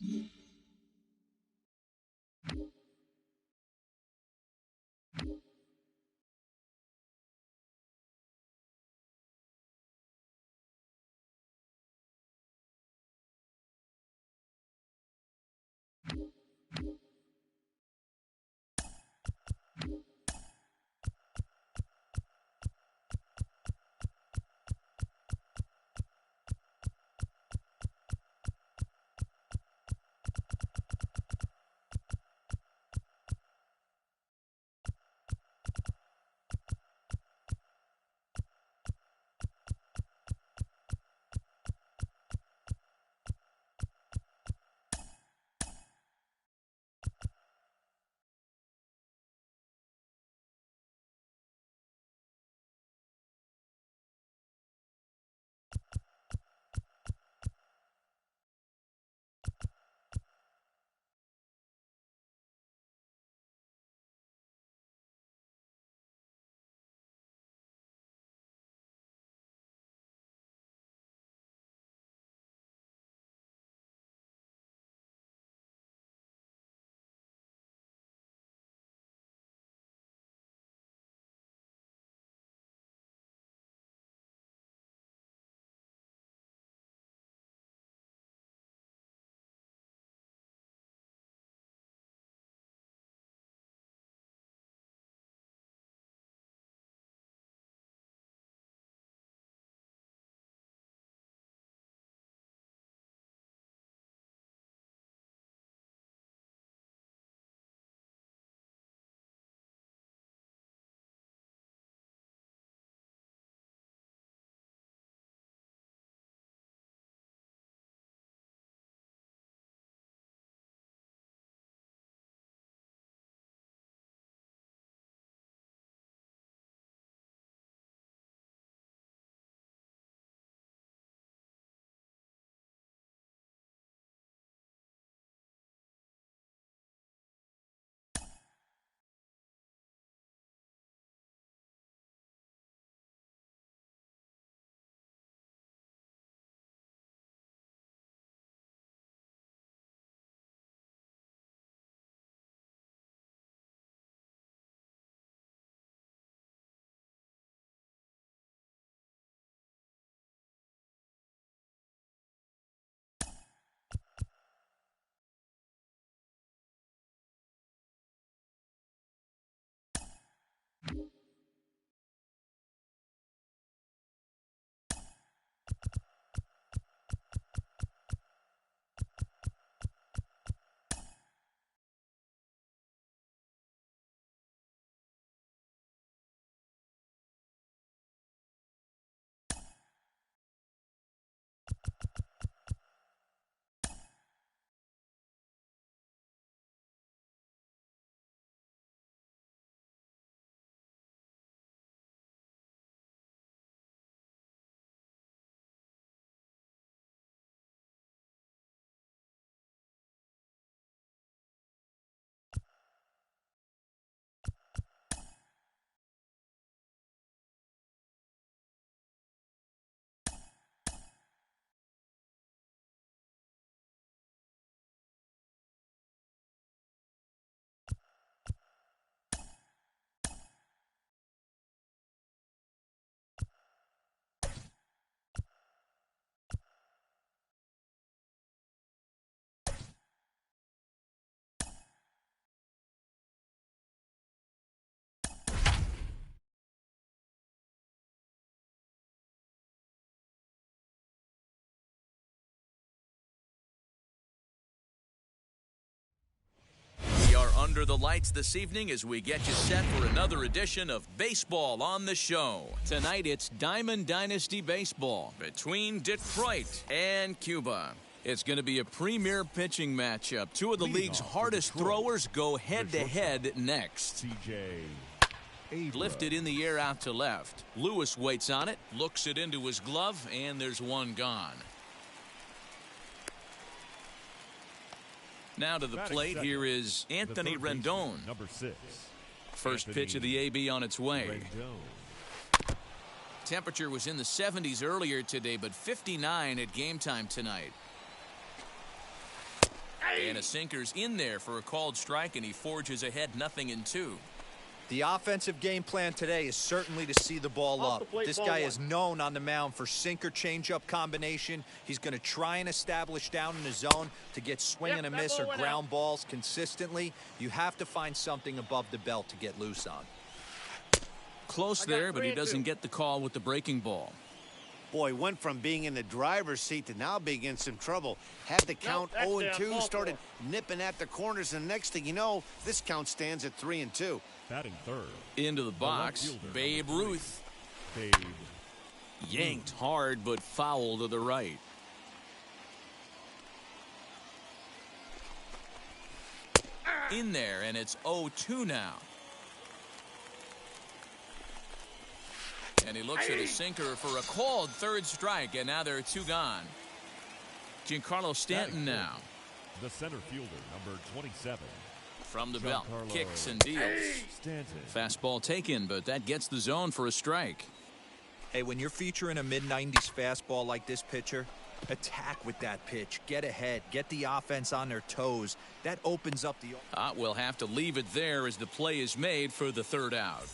We are under the lights this evening as we get you set for another edition of Baseball on the Show. Tonight it's Diamond Dynasty Baseball between Detroit and Cuba. It's going to be a premier pitching matchup. Two of the league's hardest throwers go head-to-head next. Lifted in the air out to left. Lewis waits on it, looks it into his glove, and there's one gone. Now to the plate, here is Anthony Rendon. Number 6. First pitch of the AB on its way. Temperature was in the 70s earlier today, but 59 at game time tonight. And a sinker's in there for a called strike, and he forges ahead 0-2. The offensive game plan today is certainly to see the ball up. This guy is known on the mound for sinker changeup combination. He's going to try and establish down in the zone to get swing and a miss or ground balls consistently. You have to find something above the belt to get loose on. Close there, but he doesn't get the call with the breaking ball. Boy, went from being in the driver's seat to now being in some trouble. Had the count 0-2, started nipping at the corners, and next thing you know, this count stands at 3-2. Batting third. Into the box, Babe Ruth. Babe. Yanked hard, but foul to the right. In there, and it's 0-2 now. And he looks at his sinker for a called third strike, and now there are 2 gone. Giancarlo Stanton now. The center fielder, number 27. From the belt, kicks and deals. Stanton. Fastball taken, but that gets the zone for a strike. Hey, when you're featuring a mid-90s fastball like this pitcher, attack with that pitch. Get ahead. Get the offense on their toes. That opens up the... We'll have to leave it there as the play is made for the third out.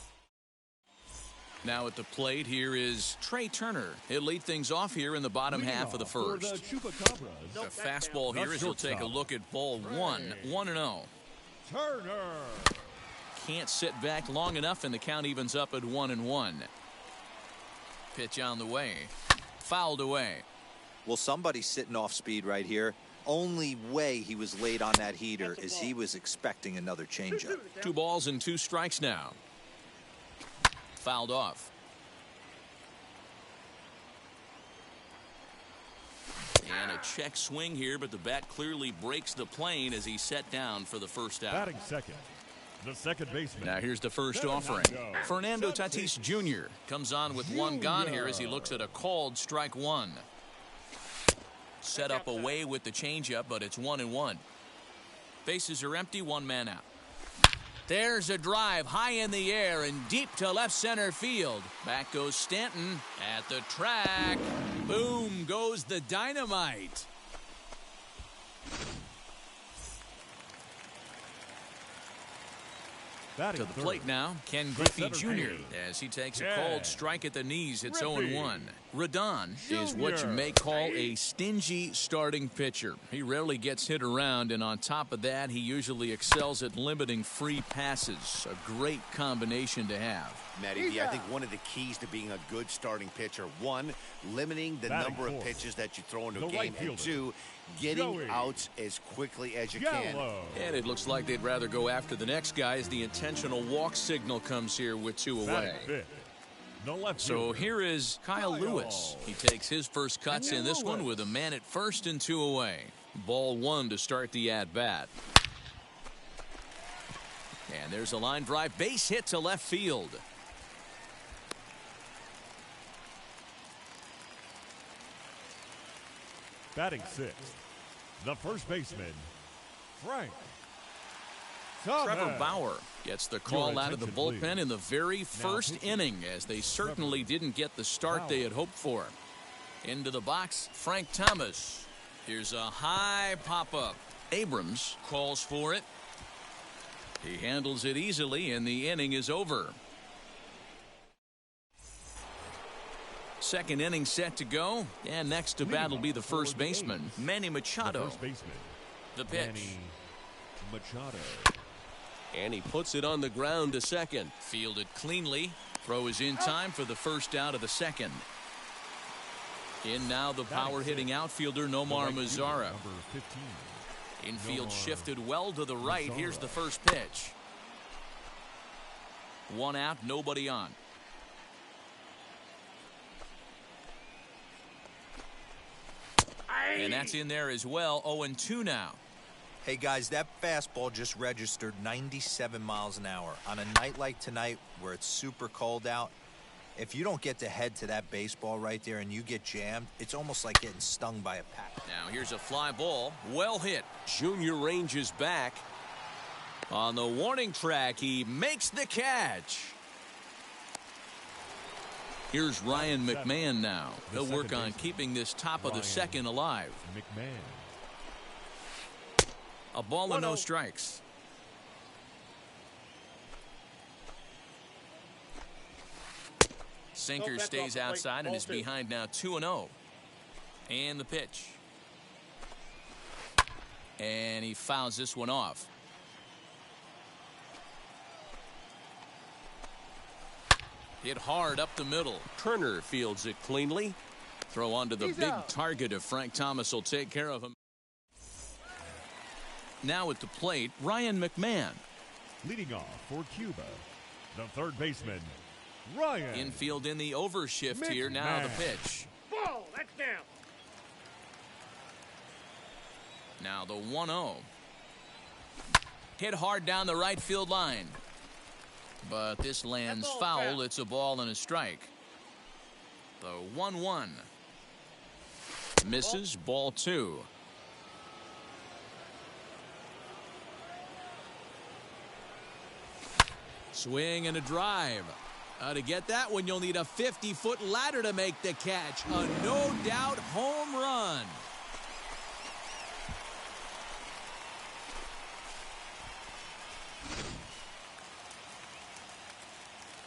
Now at the plate, here is Trey Turner. He'll lead things off here in the bottom half of the first. The fastball here as he'll take a look at ball 1. 1-0. Turner. Can't sit back long enough, and the count evens up at 1-1. Pitch on the way. Fouled away. Well, somebody's sitting off speed right here. Only way he was late on that heater is he was expecting another changeup. 2 balls and 2 strikes now. Fouled off. And a check swing here, but the bat clearly breaks the plane as he's set down for the first out. Batting second. The second baseman. Now here's the first offering. Fernando Tatis Jr. comes on with 1 gone here as he looks at a called strike 1. Set up away with the changeup, but it's 1-1. Bases are empty, 1 man out. There's a drive high in the air and deep to left center field. Back goes Stanton at the track. Boom goes the dynamite. Batting To the plate now, Ken Griffey Jr. as he takes a called strike at the knees. It's 0-1. Rodon is what you may call a stingy starting pitcher. He rarely gets hit around, and on top of that, he usually excels at limiting free passes. A great combination to have. Matty B, I think one of the keys to being a good starting pitcher, 1, limiting the number of pitches that you throw into a game, and 2, getting outs as quickly as you can. And it looks like they'd rather go after the next guy as the intentional walk signal comes here with 2 away. So here is Kyle Lewis. He takes his first cuts in this one with a man at first and 2 away. Ball 1 to start the at-bat. And there's a line drive base hit to left field. Batting 6th. The first baseman, Frank Thomas. Trevor Bauer gets the call out of the bullpen in the very first inning, as they certainly didn't get the start they had hoped for. Into the box, Frank Thomas. Here's a high pop-up. Abrams calls for it. He handles it easily, and the inning is over. Second inning set to go, and next to bat will be the first baseman, Manny Machado. The pitch. Manny Machado. And he puts it on the ground to second. Fielded cleanly. Throw is in time for the first out of the second. In now the power-hitting outfielder Nomar Mazara. Infield shifted well to the right. Here's the first pitch. 1 out, nobody on. And that's in there as well. 0-2 now. Hey, guys, that fastball just registered 97 miles an hour. On a night like tonight where it's super cold out, if you don't get to head to that baseball right there and you get jammed, it's almost like getting stung by a pack. Now here's a fly ball. Well hit. Junior ranges back. On the warning track, he makes the catch. Here's Ryan McMahon now. He'll work on keeping this top of the second alive. McMahon. A ball and no strikes. Sinker stays outside and is behind now 2-0. And the pitch. And he fouls this one off. Hit hard up the middle. Turner fields it cleanly. Throw onto the big target of Frank Thomas will take care of him. Now at the plate, Ryan McMahon. Leading off for Cuba, the third baseman, Ryan. Infield in the overshift here. Now the pitch. Ball, that's down. Now the 1-0. Hit hard down the right field line. But this lands foul. It's a ball and a strike. The 1-1. Misses. Ball 2. Swing and a drive. To get that one, you'll need a 50-foot ladder to make the catch. A no-doubt home run.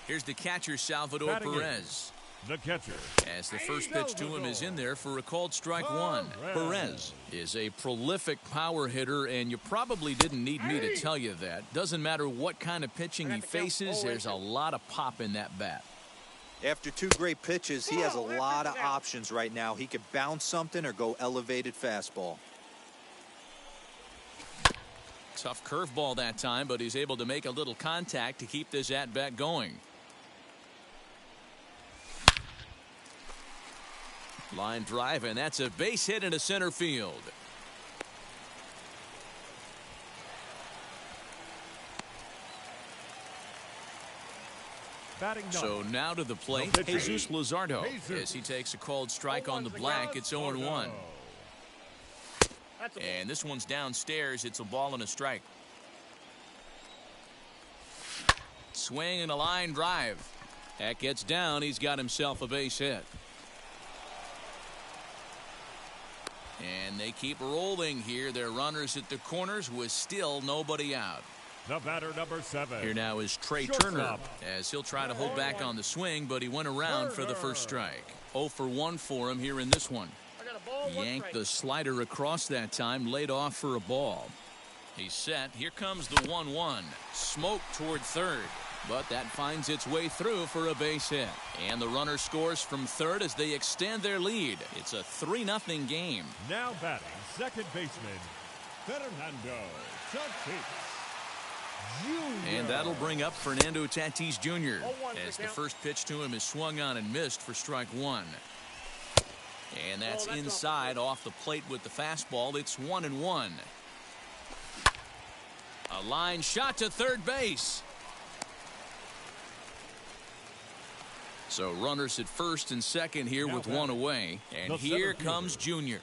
Here's the catcher, Salvador Batting Perez. The catcher. As the first pitch to him is in there for a called strike one. Perez is a prolific power hitter, and you probably didn't need me to tell you that. Doesn't matter what kind of pitching he faces, there's a lot of pop in that bat. After 2 great pitches, he has a lot of options right now. He could bounce something or go elevated fastball. Tough curveball that time, but he's able to make a little contact to keep this at-bat going. Line drive, and that's a base hit into center field. Batting So now to the plate, Jesus Luzardo. As he takes a called strike on the black, it's 0-1. And this one's downstairs. It's a ball and a strike. Swing and a line drive. That gets down. He's got himself a base hit. And they keep rolling here. Their runners at the corners with still nobody out. The batter, number 7. Here now is Trey Turner, as he'll try to hold back on the swing, but he went around for the first strike. 0 for 1 for him here in this one. Yanked the slider across that time, laid off for a ball. He's set. Here comes the 1-1. Smoke toward third, but that finds its way through for a base hit. And the runner scores from third as they extend their lead. It's a 3-0 game. Now batting, second baseman, Fernando Tatis Jr. And that'll bring up Fernando Tatis Jr. as the first pitch to him is swung on and missed for strike 1. And that's inside off the plate with the fastball. It's 1-1. A line shot to third base. So runners at first and second here with one away. And here comes Junior.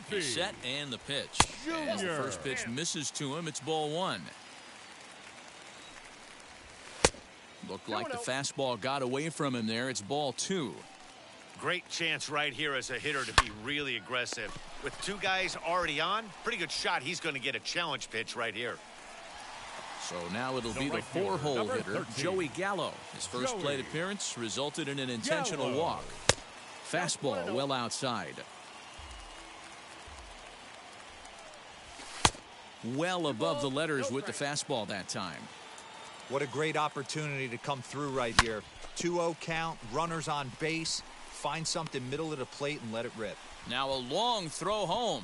He's set and the pitch. As the first pitch misses to him, it's ball 1. Looked like the fastball got away from him there. It's ball 2. Great chance right here as a hitter to be really aggressive. With 2 guys already on, pretty good shot. He's going to get a challenge pitch right here. So now it'll be the 4-hole hitter, Joey Gallo. His first plate appearance resulted in an intentional walk. Fastball well outside. Well above the letters with the fastball that time. What a great opportunity to come through right here. 2-0 count, runners on base. Find something middle of the plate and let it rip. Now a long throw home.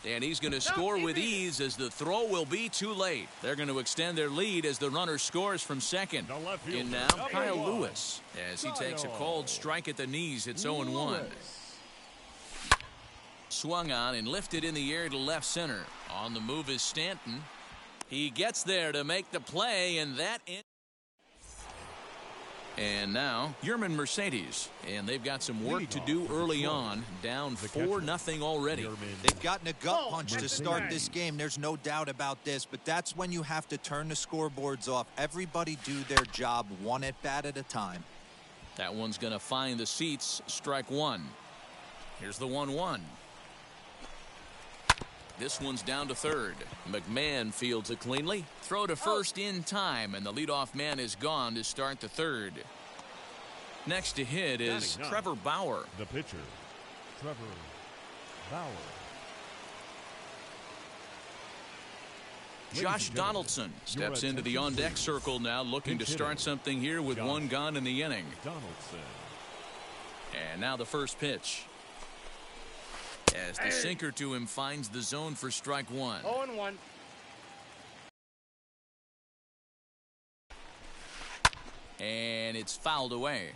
And he's going to score with ease as the throw will be too late. They're going to extend their lead as the runner scores from second. In now, Kyle Lewis. As he takes a called strike at the knees, it's 0-1. Swung on and lifted in the air to left center. On the move is Stanton. He gets there to make the play, and that in. And now, Yermin Mercedes. And they've got some work to do early on. Down 4-0 already. They've gotten a gut punch to start this game. There's no doubt about this. But that's when you have to turn the scoreboards off. Everybody do their job one at bat at a time. That one's going to find the seats. Strike 1. Here's the 1-1. This one's down to third. McMahon fields it cleanly. Throw to first in time, and the leadoff man is gone to start the third. Next to hit is Trevor Bauer. The pitcher, Trevor Bauer. Josh Donaldson steps into the on-deck circle now, looking to start something here with one gone in the inning. Donaldson. And now the first pitch. As the sinker to him finds the zone for strike one. 0-1. And it's fouled away.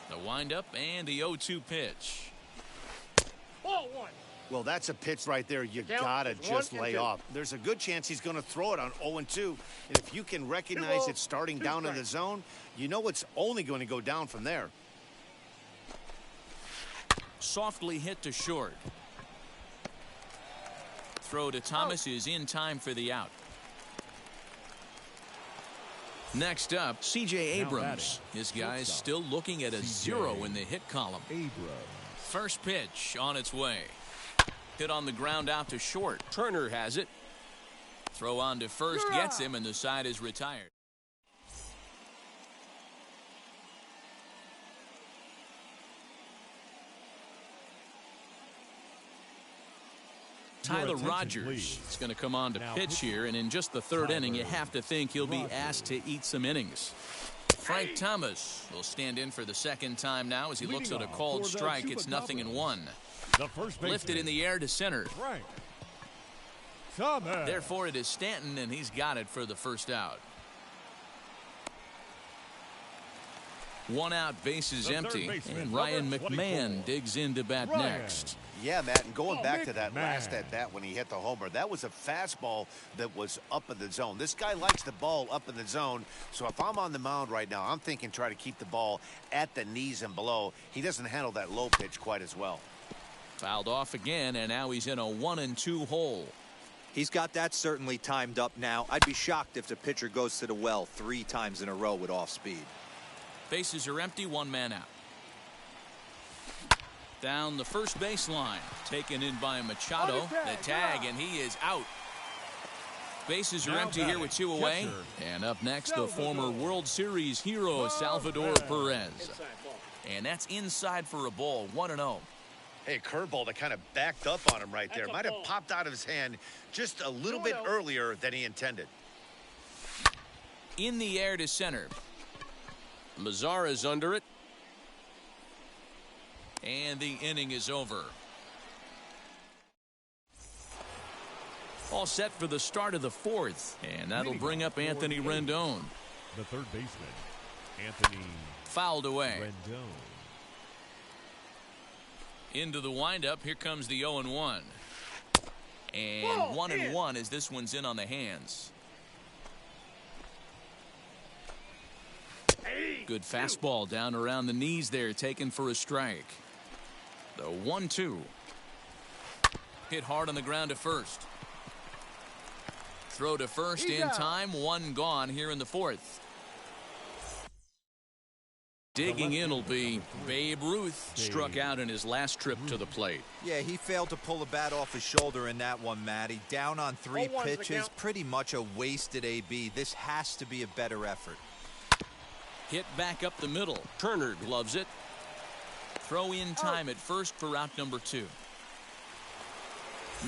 The windup and the 0-2 pitch. Ball one. Well, that's a pitch right there you gotta just lay off. There's a good chance he's going to throw it on 0-2. And if you can recognize it starting down in the zone, you know it's only going to go down from there. Softly hit to short. Throw to Thomas is in time for the out. Next up, C.J. Abrams. His guy's still looking at a 0 in the hit column. First pitch on its way. Hit on the ground out to short. Turner has it. Throw on to first gets him, and the side is retired. Tyler Rogers is going to come on to pitch here, and in just the third inning, you have to think he'll be asked to eat some innings. Frank Thomas will stand in for the second time now as he looks at a called strike. It's 0-1. Lifted in the air to center. Therefore, it is Stanton, and he's got it for the first out. One out, bases empty, and Ryan McMahon digs in to bat next. Yeah, Matt, and going back to that last at-bat when he hit the homer, that was a fastball that was up in the zone. This guy likes the ball up in the zone, so if I'm on the mound right now, I'm thinking try to keep the ball at the knees and below. He doesn't handle that low pitch quite as well. Fouled off again, and now he's in a 1-2 hole. He's got that certainly timed up now. I'd be shocked if the pitcher goes to the well 3 times in a row with off speed. Bases are empty, one man out. Down the first baseline, taken in by Machado. The tag, and he is out. Bases are empty here with 2 away. And up next, the former World Series hero, Salvador Perez. And that's inside for a ball, 1-0. Hey, curveball that kind of backed up on him right there. Might have popped out of his hand just a little bit earlier than he intended. In the air to center. Lazar is under it. And the inning is over. All set for the start of the fourth. And that'll bring up Anthony Rendon. The third baseman, Anthony. Fouled away. Rendon. Into the windup. Here comes the 0-1. And 1-1 as this one's in on the hands. Good fastball down around the knees there, taken for a strike. The 1-2. Hit hard on the ground to first. Throw to first in time. One gone here in the fourth. Digging in will be Babe Ruth. Struck out in his last trip to the plate. Yeah, he failed to pull the bat off his shoulder in that one, Matty. Down on 3 pitches. Pretty much a wasted AB. This has to be a better effort. Hit back up the middle. Turner gloves it. Throw in time at first for out number 2.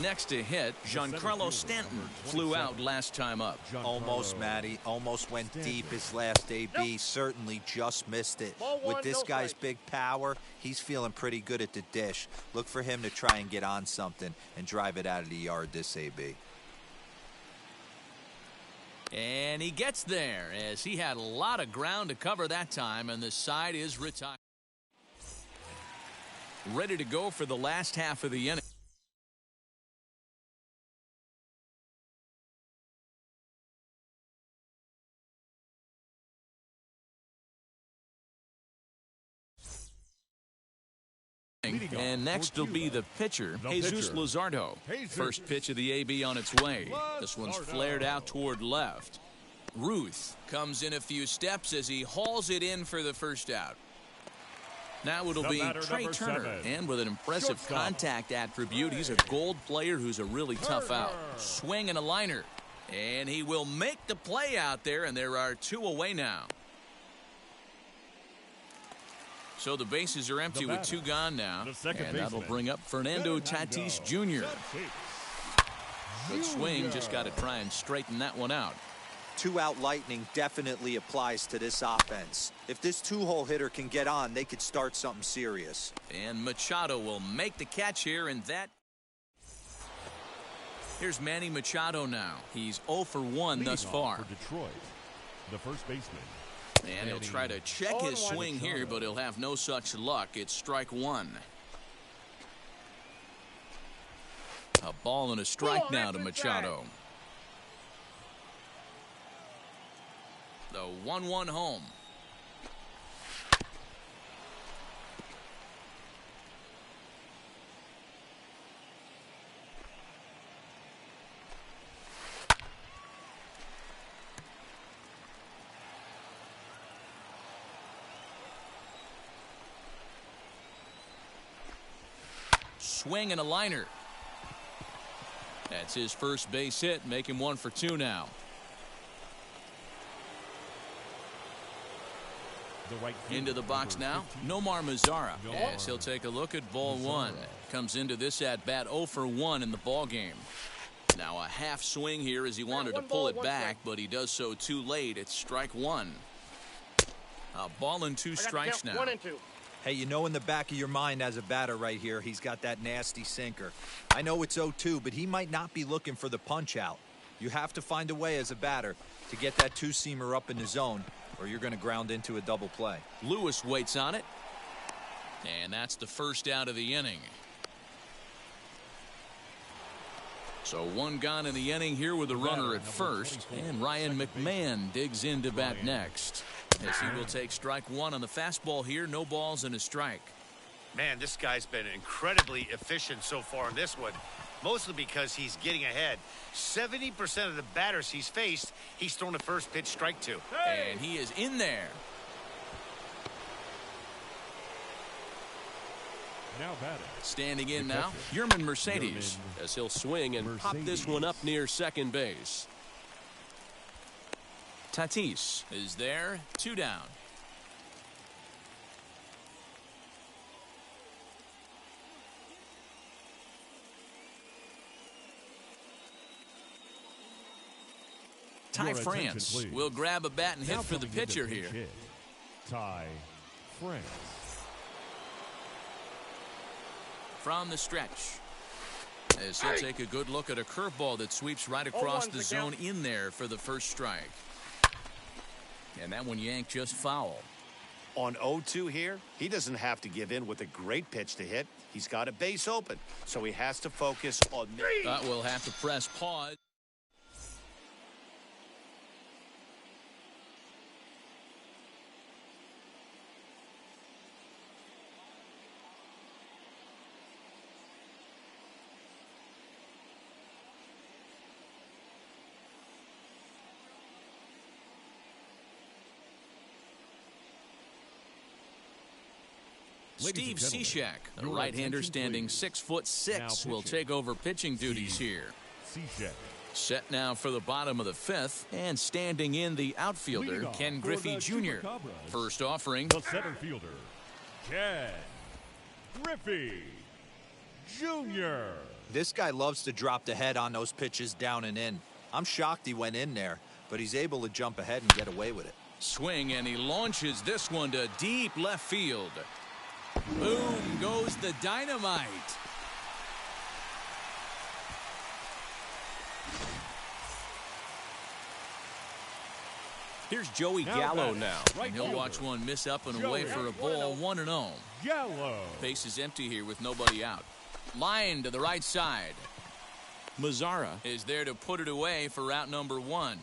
Next to hit, Giancarlo Stanton flew out last time up. Almost, Matty. Almost went deep his last AB. Certainly just missed it. With this guy's big power, he's feeling pretty good at the dish. Look for him to try and get on something and drive it out of the yard this AB. And he gets there as he had a lot of ground to cover that time, and the side is retired. Ready to go for the last half of the inning. And next will be the pitcher, Jesus Luzardo. First pitch of the AB on its way. This one's flared out toward left. Ruth comes in a few steps as he hauls it in for the first out. Now it'll be Trey Turner, and with an impressive contact attribute, he's a gold player who's a really tough out. Swing and a liner, and he will make the play out there, and there are 2 away now. So the bases are empty with 2 gone now, and that'll bring up Fernando Tatis Jr. Good swing, just got to try and straighten that one out. 2-out lightning definitely applies to this offense. If this 2-hole hitter can get on, they could start something serious. And Machado will make the catch here, and that... Here's Manny Machado now. He's 0 for 1 thus far. For Detroit, the first baseman. And he'll try to check his swing here, but he'll have no such luck. It's strike 1. A ball and a strike now to Machado. The 1-1 home. Swing and a liner. That's his first base hit, make him 1 for 2 now. Into the box now, Nomar Mazara, as he'll take a look at ball 1. Comes into this at bat 0 for 1 in the ball game. Now a half swing here as he wanted to pull it back, but he does so too late. It's strike 1. A ball and 2 strikes now. 1 and 2. Hey, you know in the back of your mind as a batter right here, he's got that nasty sinker. I know it's 0-2, but he might not be looking for the punch out. You have to find a way as a batter to get that 2-seamer up in the zone, or you're going to ground into a double play. Lewis waits on it. And that's the first out of the inning. So 1 gone in the inning here with a runner at first. And Ryan McMahon digs in to bat next. As he will take strike 1 on the fastball here. No balls and a strike. Man, this guy's been incredibly efficient so far in this one. Mostly because he's getting ahead. 70% of the batters he's faced, he's thrown a first pitch strike to. And he is in there. Now batting. Standing in now, Yermin Mercedes, as he'll swing and pop this one up near second base. Tatis is there, 2 down. Ty France will grab a bat and hit for the pitcher here. Ty France. From the stretch. As he'll take a good look at a curveball that sweeps right across the zone in there for the first strike. And that one yanked just foul. On 0-2 here, he doesn't have to give in with a great pitch to hit. He's got a base open, so he has to focus on... We'll have to press pause. Steve Cishek, the right-hander standing 6'6", will take over pitching duties here. Set now for the bottom of the 5th, and standing in the outfielder, Ken Griffey Jr. First offering. The center fielder, Ken Griffey Jr. This guy loves to drop the head on those pitches down and in. I'm shocked he went in there, but he's able to jump ahead and get away with it. Swing, and he launches this one to deep left field. Boom goes the dynamite. Here's Joey Gallo now. And he'll watch one miss up and away for a ball, 1-0. Gallo. Base is empty here with nobody out. Line to the right side. Mazara is there to put it away for out number 1.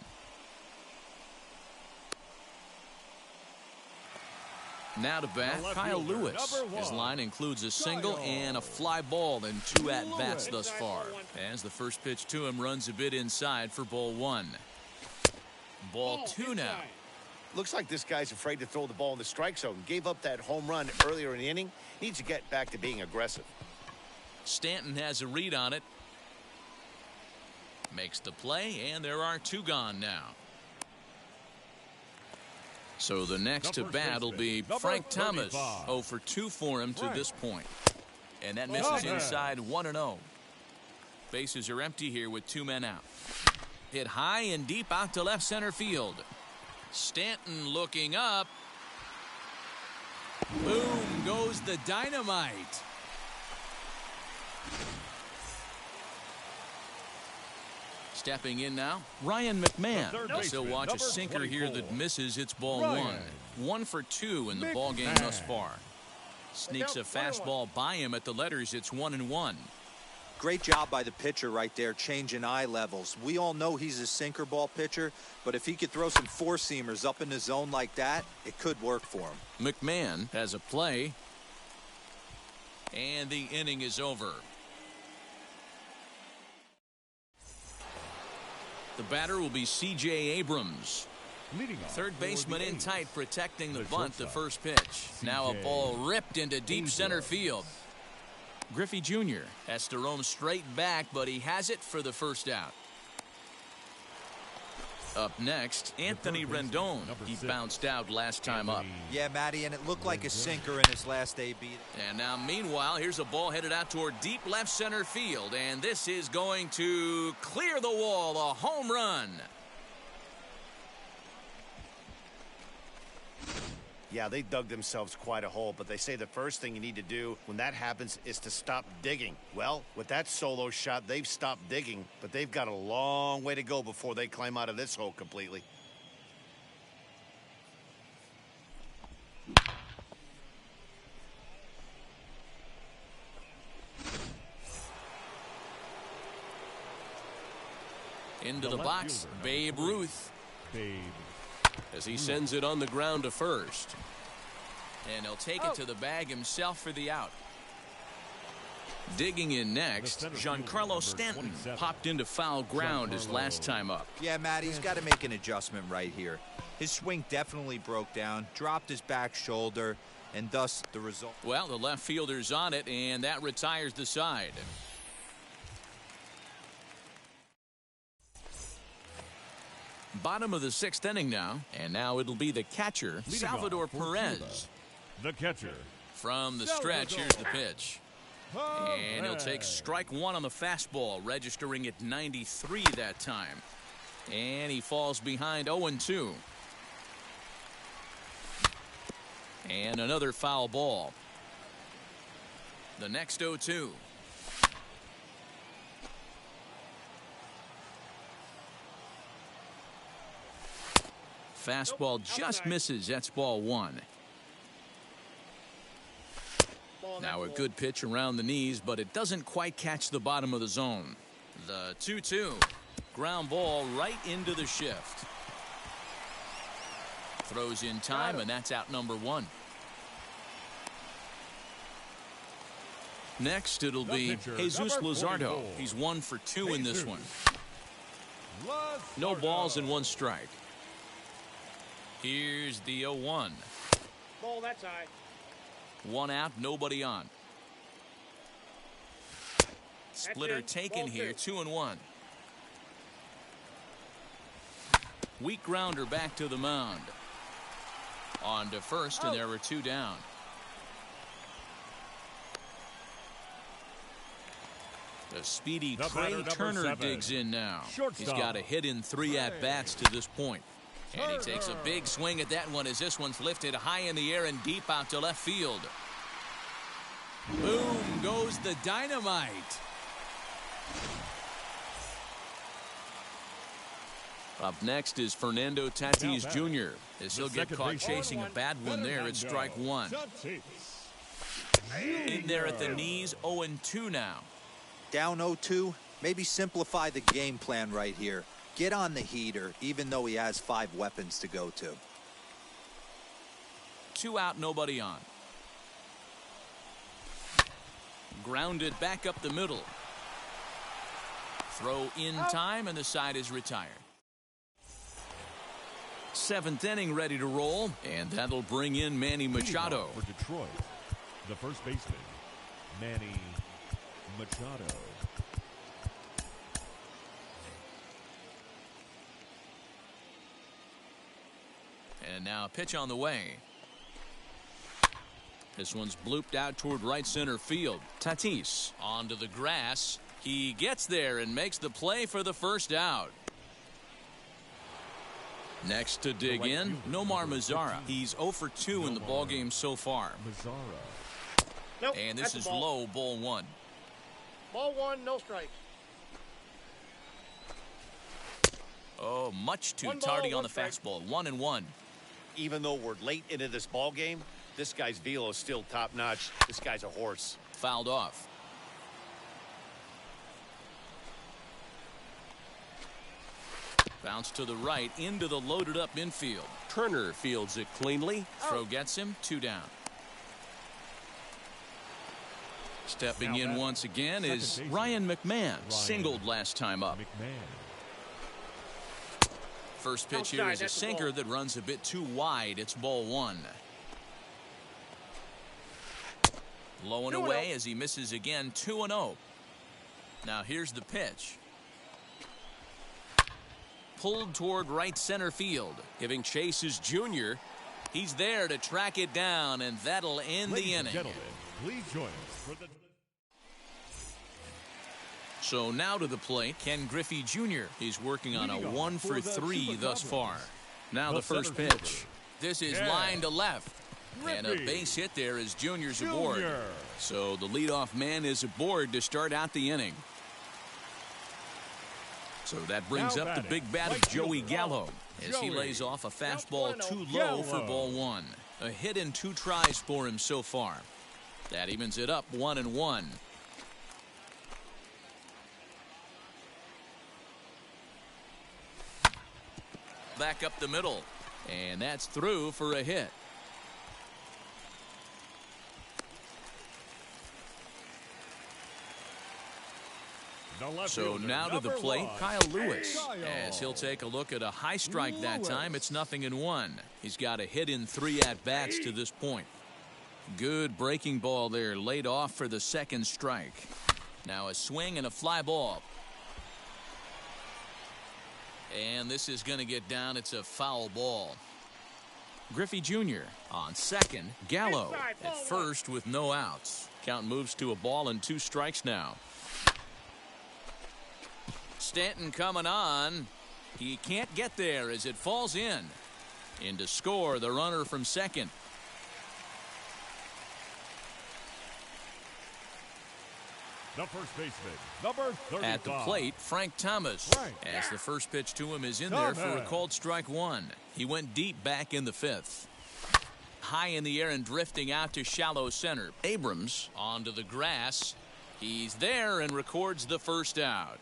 Now to bat, Kyle Lewis. His line includes a single and a fly ball in 2 at-bats thus far. As the first pitch to him runs a bit inside for ball 1. Ball 2 now. Looks like this guy's afraid to throw the ball in the strike zone. Gave up that home run earlier in the inning. Needs to get back to being aggressive. Stanton has a read on it. Makes the play, and there are 2 gone now. So the next to bat will be Frank Thomas. 0 for 2 for him to this point. And that misses inside 1-0. Bases are empty here with 2 men out. Hit high and deep out to left center field. Stanton looking up. Boom goes the dynamite. Stepping in now, Ryan McMahon. He'll watch a sinker here that misses. It's ball 1. 1 for 2 in the ball game thus far. Sneaks a fastball by him at the letters. It's 1-1. Great job by the pitcher right there, changing eye levels. We all know he's a sinker ball pitcher, but if he could throw some 4-seamers up in the zone like that, it could work for him. McMahon has a play, and the inning is over. The batter will be C.J. Abrams. Third baseman in tight, protecting the bunt. The first pitch. Now a ball ripped into deep center field. Griffey Jr. has to roam straight back, but he has it for the first out. Up next, Anthony Rendon. He bounced out last time up. Yeah, Matty, and it looked like a sinker in his last AB. And now, meanwhile, here's a ball headed out toward deep left center field, and this is going to clear the wall, a home run. Yeah, they dug themselves quite a hole, but they say the first thing you need to do when that happens is to stop digging. Well, with that solo shot, they've stopped digging, but they've got a long way to go before they climb out of this hole completely. Into the box, Babe Ruth. As he sends it on the ground to first. And he'll take it to the bag himself for the out. Digging in next, Giancarlo Stanton popped into foul ground his last time up. Yeah, Matt, he's got to make an adjustment right here. His swing definitely broke down, dropped his back shoulder, and thus the result. Well, the left fielder's on it, and that retires the side. Bottom of the 6th inning now, and now it'll be the catcher, Salvador Perez. The catcher. From the stretch, here's the pitch. And he'll take strike 1 on the fastball, registering at 93 that time. And he falls behind 0-2. And another foul ball. The next 0-2. Fastball just misses. That's ball 1. Now a good pitch around the knees, but it doesn't quite catch the bottom of the zone. The 2-2. Ground ball right into the shift. Throws in time, and that's out number 1. Next, it'll be Jesus Luzardo. He's 1 for 2 in this one. No balls and 1 strike. Here's the 0-1. Ball that side. 1 out, nobody on. Splitter taken here, 2-1. Weak grounder back to the mound. On to first, and there were 2 down. The speedy Trey Turner digs in now. He's got a hit in 3 at-bats to this point. And he takes a big swing at that one as this one's lifted high in the air and deep out to left field. Boom goes the dynamite. Up next is Fernando Tatis Jr. as he'll get caught chasing a bad one there at strike 1. In there at the knees, 0-2 now. Down 0-2, maybe simplify the game plan right here. Get on the heater, even though he has 5 weapons to go to. 2 out, nobody on. Grounded back up the middle. Throw in time, and the side is retired. seventh inning ready to roll, and that'll bring in Manny Machado. For Detroit, the first baseman, Manny Machado. And now a pitch on the way. This one's blooped out toward right center field. Tatis onto the grass. He gets there and makes the play for the first out. Next to dig in, Nomar Mazara. He's 0 for 2 in the ballgame so far. Nope, and this is low, ball 1. Ball 1, no strikes. Oh, much too tardy on the fastball. 1-1. Even though we're late into this ball game, this guy's velo is still top notch. This guy's a horse. Fouled off. Bounce to the right into the loaded up infield. Turner fields it cleanly. Throw gets him. 2 down. Stepping in once again is Ryan McMahon. Singled last time up. First pitch here is a sinker that runs a bit too wide. It's ball 1. Low and away as he misses again. 2-0. Now here's the pitch. Pulled toward right center field. Giving chase is Junior. He's there to track it down, and that'll end the inning. Gentlemen, please join us for the... So now to the plate, Ken Griffey Jr. He's working on a 1 for 3 thus far. Now the first pitch. This is line to left. And a base hit there as Junior's aboard. So the leadoff man is aboard to start out the inning. So that brings up the big bat of Joey Gallo as he lays off a fastball too low for ball 1. A hit in 2 tries for him so far. That evens it up 1-1. Back up the middle, and that's through for a hit. So now to the plate, Kyle Lewis, as he'll take a look at a high strike that time. It's 0-1. He's got a hit in 3 at-bats to this point. Good breaking ball there, laid off for the second strike. Now a swing and a fly ball. And this is going to get down. It's a foul ball. Griffey Jr. on second. Gallo at first with no outs. Count moves to a ball and 2 strikes now. Stanton coming on. He can't get there as it falls in. In to score the runner from second. The first baseman, number 35. At the plate, Frank Thomas. As the first pitch to him is in there for a called strike 1. He went deep back in the 5th. High in the air and drifting out to shallow center. Abrams onto the grass. He's there and records the first out.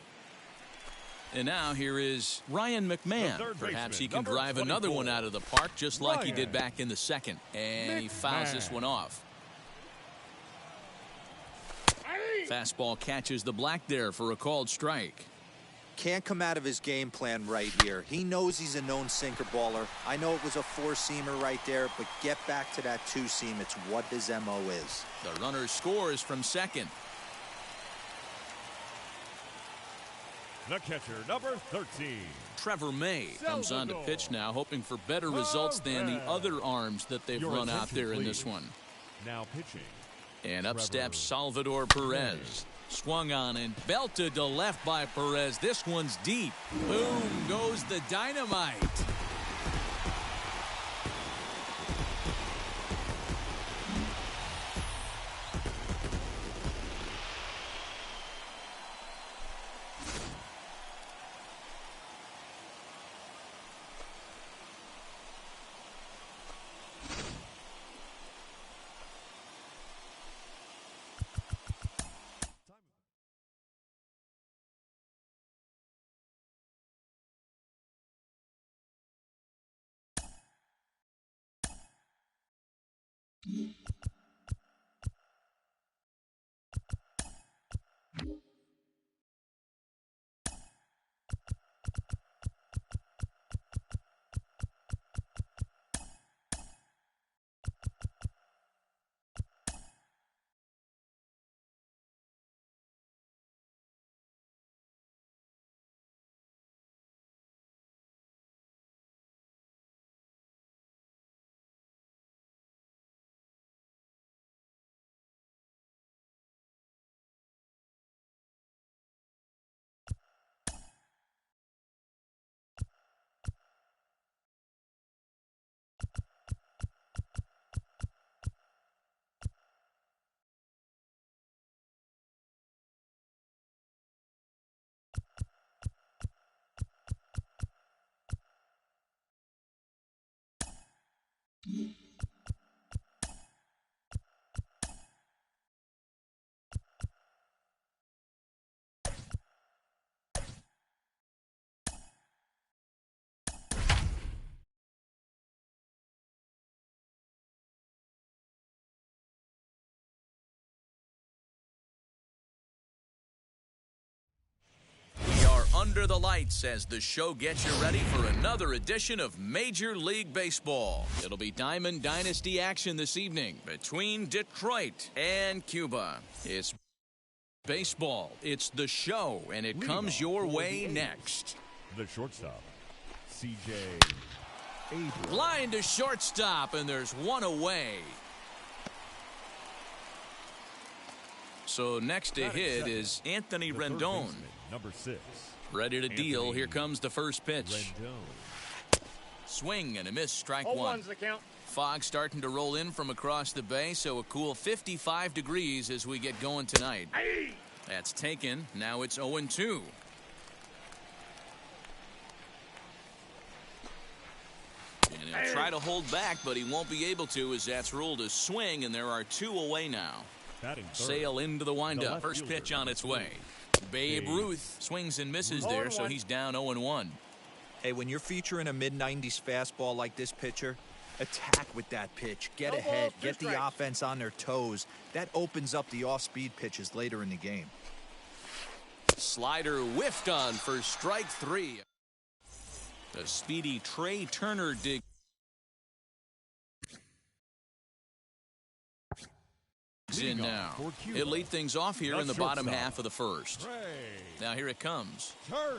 And now here is Ryan McMahon. Perhaps he can drive another one out of the park just like he did back in the 2nd. And he fouls this one off. Fastball catches the black there for a called strike. Can't come out of his game plan right here. He knows he's a known sinker baller. I know it was a 4-seamer right there, but get back to that 2-seam. It's what his MO is. The runner scores from second. The catcher, number 13. Trevor May comes on to pitch now, hoping for better results than the other arms that they've run out there in this one. Now pitching. And up steps Salvador Perez. Swung on and belted to left by Perez. This one's deep. Boom goes the dynamite. under the lights as the show gets you ready for another edition of Major League Baseball. It'll be Diamond Dynasty action this evening between Detroit and Cuba. It's baseball, it's the show, and it comes your way next. The shortstop, C.J. Abrams. Line to shortstop, and there's one away. So next to hit is Anthony Rendon. Number 6. Ready to deal. Here comes the first pitch. Rendon. Swing and a miss, strike 0-1's one. the count. Fog starting to roll in from across the bay, so a cool 55 degrees as we get going tonight. That's taken. Now it's 0-2. And he'll try to hold back, but he won't be able to as that's ruled a swing, and there are 2 away now. Sale into the windup. First pitch on its way. Babe Ruth swings and misses there, so he's down 0-1. Hey, when you're featuring a mid-90s fastball like this pitcher, attack with that pitch. Get ahead. Get the offense on their toes. That opens up the off-speed pitches later in the game. Slider whiffed on for strike 3. The speedy Trey Turner dig. In now. He'll lead things off here in the bottom half of the first. Now here it comes. Turner.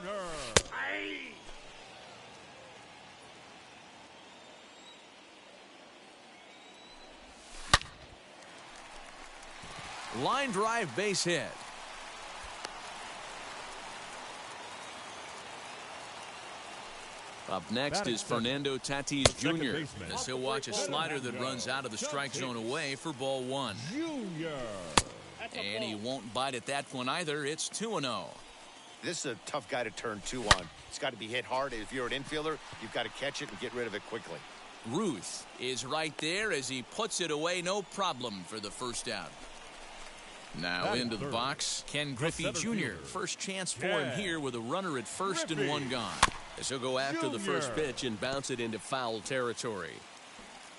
Line drive, base hit. Up next is Fernando Tatis Jr. as he'll watch a slider that runs out of the strike zone away for ball 1. And he won't bite at that one either. It's 2-0. This is a tough guy to turn 2 on. It's got to be hit hard. If you're an infielder, you've got to catch it and get rid of it quickly. Ruth is right there as he puts it away. No problem for the first out. Now into the box, Ken Griffey Jr. First chance for him here with a runner at first and 1 gone. As he'll go after the first pitch and bounce it into foul territory.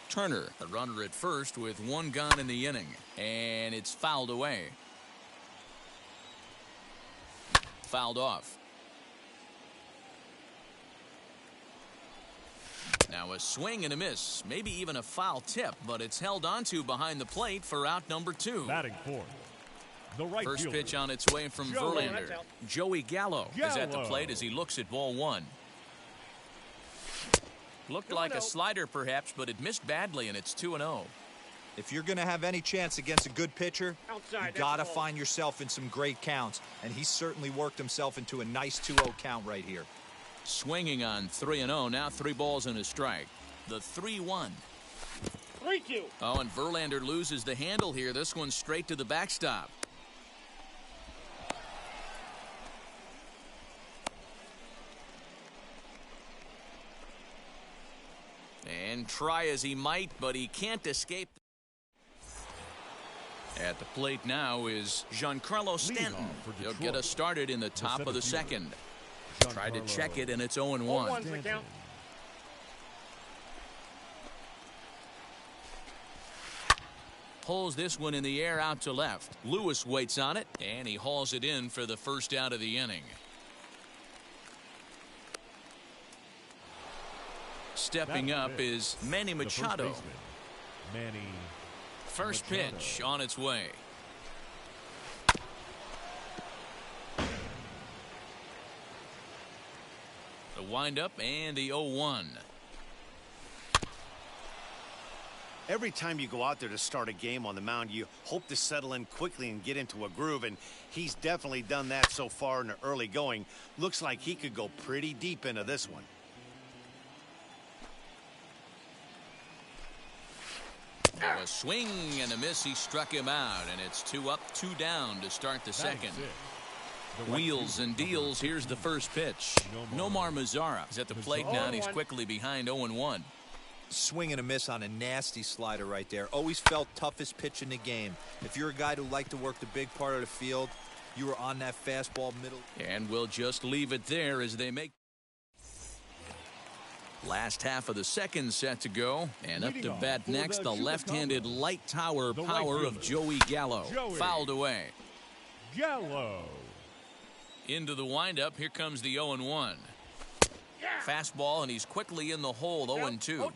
Turner, a runner at first with 1 gone in the inning. And it's fouled away. Fouled off. Now a swing and a miss. Maybe even a foul tip, but it's held onto behind the plate for out number 2. Batting fourth. The right First fielder. pitch on its way from Verlander. Joey Gallo is at the plate as he looks at ball 1. Looked like a slider perhaps, but it missed badly, and it's 2-0. If you're going to have any chance against a good pitcher, you got to find yourself in some great counts. And he certainly worked himself into a nice 2-0 count right here. Swinging on 3-0. Now 3 balls and a strike. The 3-1. 3-2. Oh, and Verlander loses the handle here. This one's straight to the backstop. And try as he might, but he can't escape. At the plate now is Giancarlo Stanton. He'll get us started in the top of the second. Tried to check it, and it's 0-1. Pulls this one in the air out to left. Lewis waits on it, and he hauls it in for the first out of the inning. Stepping up is Manny Machado. First pitch on its way. The windup and the 0-1. Every time you go out there to start a game on the mound, you hope to settle in quickly and get into a groove, and he's definitely done that so far in the early going. Looks like he could go pretty deep into this one. A swing and a miss. He struck him out, and it's 2 up, 2 down to start the second. Wheels and deals. Here's the first pitch. Nomar Mazara is at the plate now, and he's quickly behind 0-1. Swing and a miss on a nasty slider right there. Always felt toughest pitch in the game. If you're a guy who liked to work the big part of the field, you were on that fastball middle. And we'll just leave it there as they make. Last half of the second set to go, and up to bat next, the left-handed light tower power of Joey Gallo. Fouled away. Gallo. Into the windup. Here comes the 0-1. Fastball, and he's quickly in the hole. 0-2.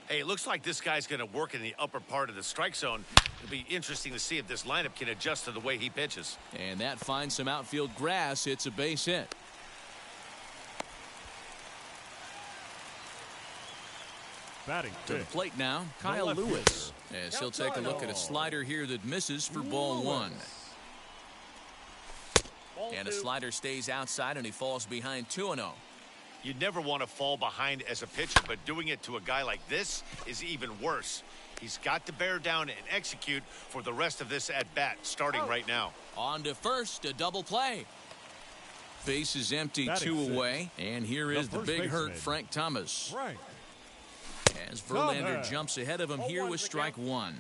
Hey, it looks like this guy's going to work in the upper part of the strike zone. It'll be interesting to see if this lineup can adjust to the way he pitches. And that finds some outfield grass. It's a base hit. Batting To the plate now, Kyle Lewis. As he'll take a look at a slider here that misses for ball one. And a slider stays outside, and he falls behind 2-0. You'd never want to fall behind as a pitcher, but doing it to a guy like this is even worse. He's got to bear down and execute for the rest of this at-bat, starting right now. On to first, a double play. Base is empty, Batting 2 six. away. And here is the big hurt, Frank Thomas. Right. As Verlander jumps ahead of him here with strike one.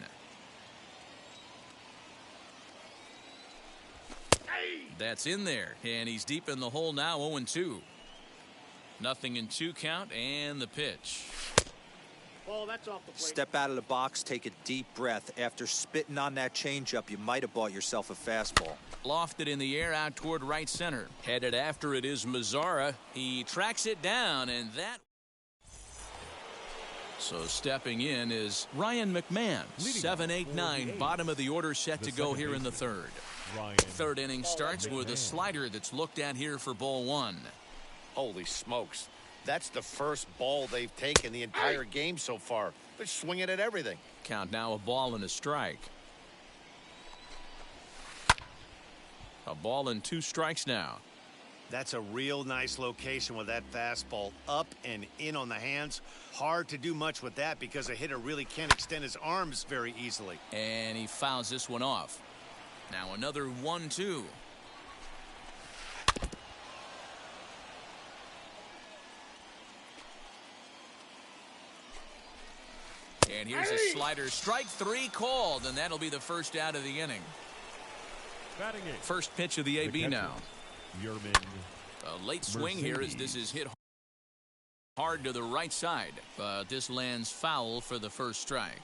That's in there, and he's deep in the hole now, 0-2. Nothing in 2 count, and the pitch. Ball, that's off the plate. Step out of the box, take a deep breath. After spitting on that changeup, you might have bought yourself a fastball. Lofted in the air out toward right center. Headed after it is Mazzara. He tracks it down, and that... So stepping in is Ryan McMahon. 7-8-9, bottom of the order, set to go here in the third. Third inning starts with a slider that's looked at here for ball one. Holy smokes. That's the first ball they've taken the entire game so far. They're swinging at everything. Count now, a ball and a strike. A ball and 2 strikes now. That's a real nice location with that fastball up and in on the hands. Hard to do much with that because a hitter really can't extend his arms very easily. And he fouls this one off. Now another 1-2. And here's a slider. Strike 3 called, and that'll be the first out of the inning. Batting eighth. First pitch of the AB now. Yermin. A late swing here as this is hit hard to the right side, but this lands foul for the first strike.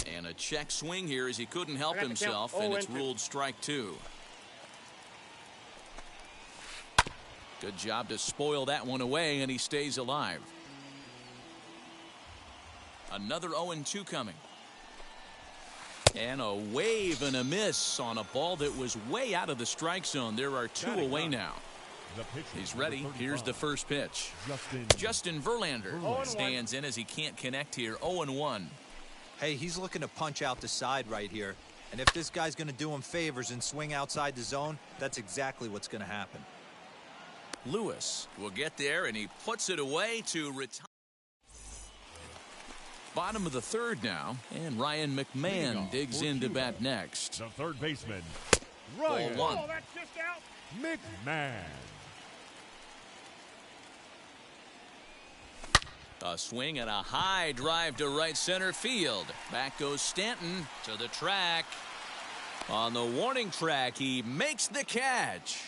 And a check swing here as he couldn't help himself, and it's ruled strike 2. Good job to spoil that one away, and he stays alive. Another 0-2 coming. And a wave and a miss on a ball that was way out of the strike zone. There are 2 away now. He's ready. Here's the first pitch. Justin Verlander stands in as he can't connect here. 0-1. Hey, he's looking to punch out the side right here. And if this guy's going to do him favors and swing outside the zone, that's exactly what's going to happen. Lewis will get there, and he puts it away to retire. Bottom of the third now, and Ryan McMahon digs in to bat next. The third baseman, Ball Ryan 1. Oh, that's just out. McMahon. A swing and a high drive to right center field. Back goes Stanton to the track. On the warning track, he makes the catch.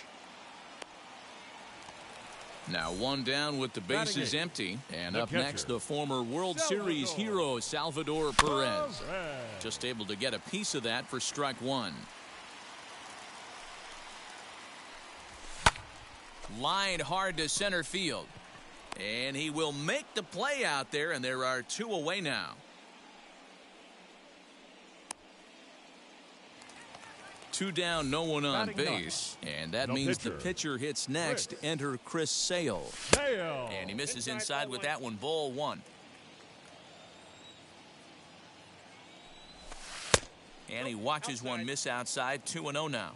Now 1 down with the bases empty. And up next, the former World Series hero, Salvador Perez. Just able to get a piece of that for strike 1. Lined hard to center field. And he will make the play out there, and there are 2 away now. 2 down, no one on base. And that means the pitcher hits next. Enter Chris Sale. And he misses inside with that one. Ball 1. And he watches one miss outside. 2-0 now.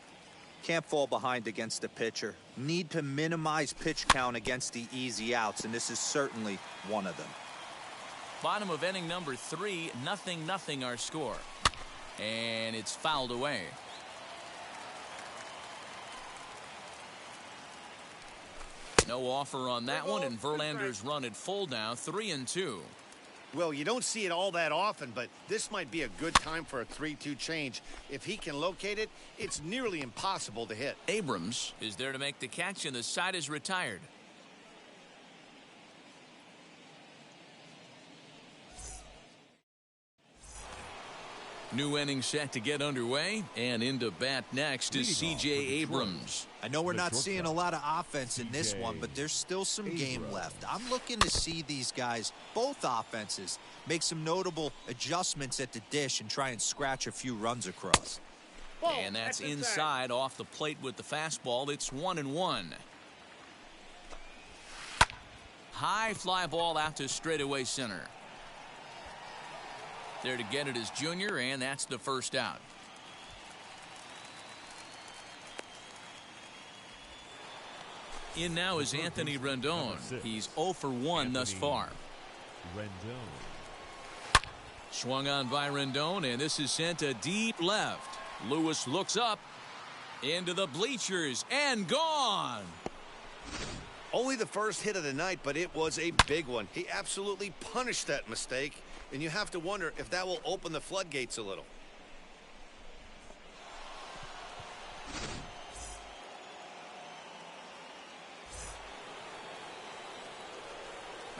Can't fall behind against the pitcher. Need to minimize pitch count against the easy outs, and this is certainly one of them. Bottom of inning number 3, 0-0 our score. And it's fouled away. No offer on that one, and Verlander's run at full now, 3-2. Well, you don't see it all that often, but this might be a good time for a 3-2 change. If he can locate it, it's nearly impossible to hit. Abrams is there to make the catch, and the side is retired. New inning set to get underway, and into bat next is C.J. Abrams. I know we're not seeing a lot of offense in this one, but there's still some game left. I'm looking to see these guys, both offenses, make some notable adjustments at the dish and try and scratch a few runs across. And that's inside off the plate with the fastball. It's 1-1. High fly ball out to straightaway center. There to get it is Junior, and that's the first out. In now is Anthony Rendon. He's 0 for 1 thus far. Swung on by Rendon, and this is sent to deep left. Lewis looks up into the bleachers and gone. Only the first hit of the night, but it was a big one. He absolutely punished that mistake, and you have to wonder if that will open the floodgates a little.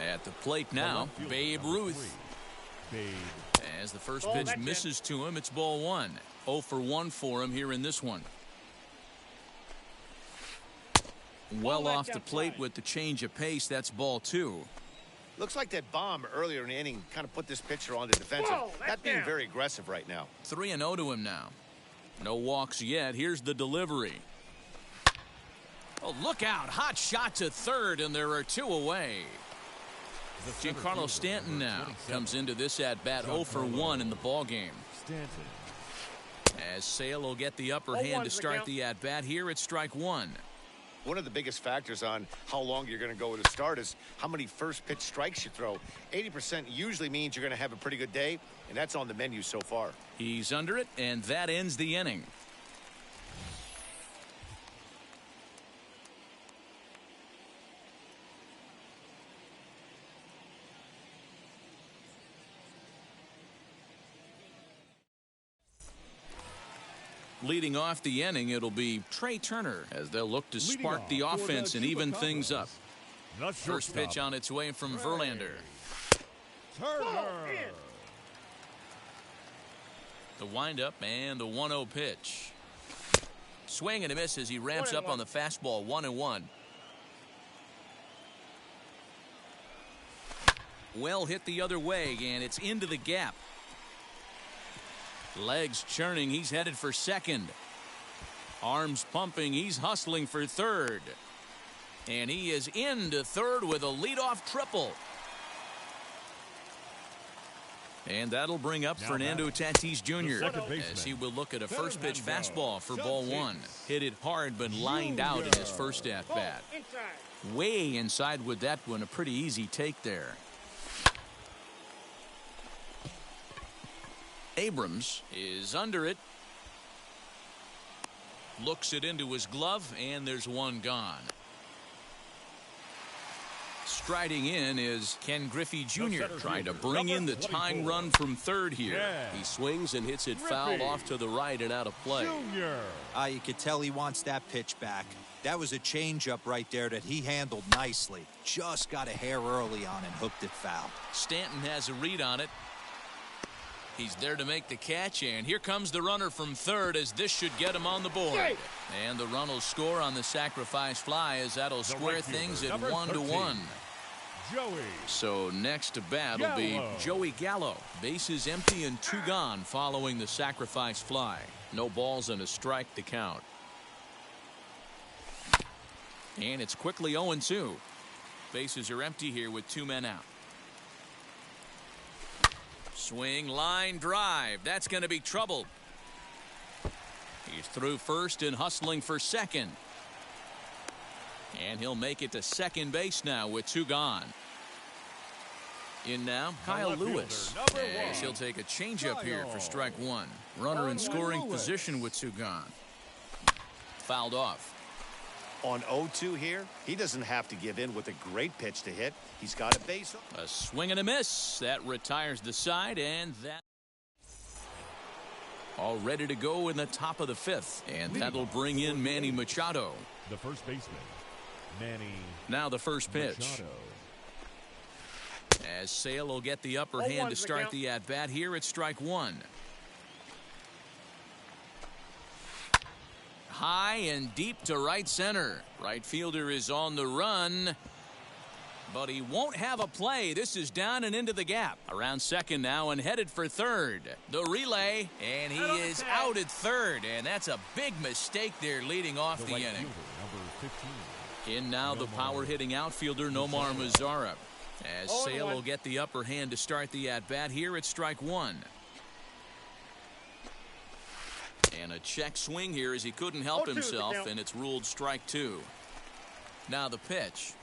At the plate now, Babe Ruth. As the first pitch misses to him, it's ball 1. 0 for 1 for him here in this one. Well off the plate with the change of pace. That's ball 2. Looks like that bomb earlier in the inning kind of put this pitcher on the defensive. Not being very aggressive right now. 3-0 to him now. No walks yet. Here's the delivery. Oh, look out. Hot shot to third, and there are 2 away. Giancarlo Stanton now comes into this at-bat 0 for 1 in the ballgame. As Sale will get the upper hand to start the at-bat here at strike 1. One of the biggest factors on how long you're going to go with a start is how many first pitch strikes you throw. 80% usually means you're going to have a pretty good day, and that's on the menu so far. He's under it, and that ends the inning. Leading off the inning, it'll be Trey Turner as they'll look to spark the offense and even things up. First pitch on its way from Verlander. The windup and the 1-0 pitch. Swing and a miss as he ramps up on the fastball. 1-1. Well hit the other way, and it's into the gap. Legs churning, he's headed for second. Arms pumping, he's hustling for third. And he is into third with a leadoff triple. And that'll bring up Fernando Tatis Jr. as he will look at a first pitch fastball for ball 1. Hit it hard but lined out in his first at bat. Way inside with that one, a pretty easy take there. Abrams is under it. Looks it into his glove, and there's one gone. Striding in is Ken Griffey Jr. trying to bring in the tying run from third here. He swings and hits it foul off to the right and out of play. You could tell he wants that pitch back. That was a changeup right there that he handled nicely. Just got a hair early on and hooked it foul. Stanton has a read on it. He's there to make the catch, and here comes the runner from third as this should get him on the board. And the run will score on the sacrifice fly as that'll square things at 1-1. So next to bat will be Joey Gallo. Bases empty and 2 gone following the sacrifice fly. No balls and a strike to count. And it's quickly 0-2. Bases are empty here with 2 men out. Swing, line drive. That's going to be trouble. He's through first and hustling for second. And he'll make it to second base now with 2 gone. In now, Kyle Lewis. As he'll take a changeup here for strike 1. Runner in scoring position with 2 gone. Fouled off. On 0-2 here, he doesn't have to give in with a great pitch to hit. He's got a base. A swing and a miss. That retires the side, and that all ready to go in the top of the 5th. And that'll bring in Manny Machado. The first baseman, Manny. Now the first pitch. Machado. As Sale will get the upper hand to start the at-bat here at strike 1. high and deep to right center. Right fielder is on the run, but he won't have a play. This is down and into the gap. Around second now and headed for third. The relay, and he is out at third, and that's a big mistake there leading off the inning. In now the power-hitting outfielder Nomar Mazara, as Sale will get the upper hand to start the at-bat here at strike one. And a check swing here as he couldn't help himself, and it's ruled strike two. Now the pitch.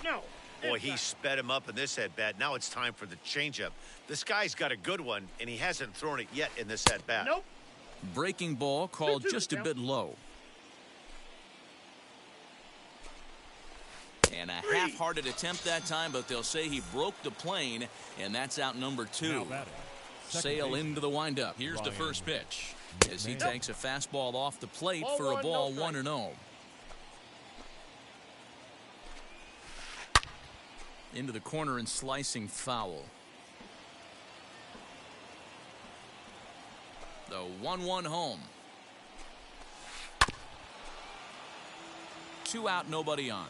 No. Boy, he sped him up in this at-bat. Now it's time for the changeup. This guy's got a good one, and he hasn't thrown it yet in this at-bat. Nope. Breaking ball called just a bit low. And a half-hearted attempt that time, but they'll say he broke the plane, and that's out number two. Sale into the windup. Here's the first pitch as he takes a fastball off the plate for a ball 1-0. Into the corner and slicing foul. The 1-1 home. 2 out, nobody on.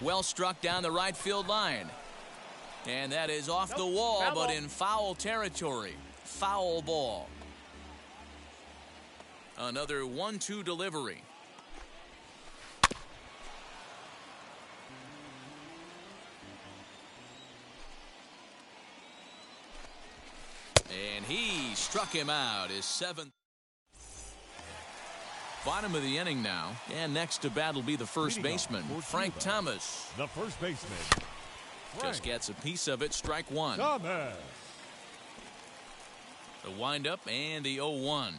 Well struck down the right field line. And that is off the wall, but in foul territory. Foul ball. Another 1-2 delivery. And he struck him out. His 7th. Bottom of the inning now, and next to bat will be the first baseman, Frank Thomas. The first baseman. Just gets a piece of it, strike one. Thomas. The windup and the 0-1.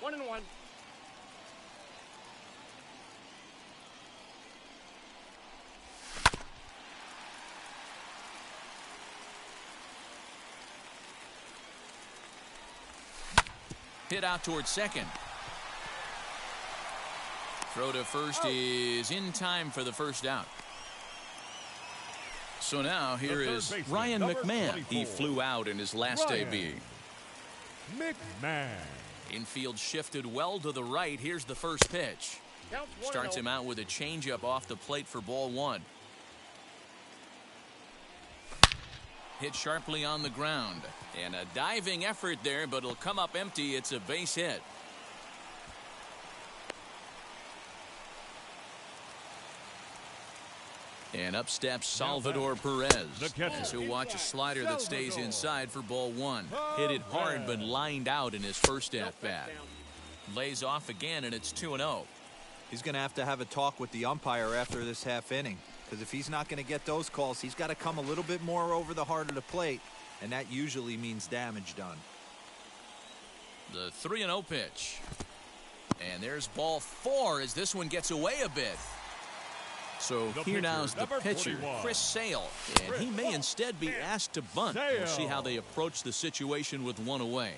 1-1. Hit out towards second. Throw to first is in time for the first out. So now here is Ryan McMahon. He flew out in his last debut. McMahon. Infield shifted well to the right. Here's the first pitch. Starts him out with a changeup off the plate for ball one. Hit sharply on the ground. And a diving effort there, but it'll come up empty. It's a base hit. And up steps Salvador Perez, as he'll watch a slider that stays inside for ball one. Hit it hard, but lined out in his first at-bat. Lays off again, and it's 2-0. He's going to have a talk with the umpire after this half inning, because if he's not going to get those calls, he's got to come a little bit more over the heart of the plate, and that usually means damage done. The 3-0 pitch. And there's ball 4 as this one gets away a bit. So here now is the pitcher, Chris Sale, and he may instead be asked to bunt. We'll see how they approach the situation with one away.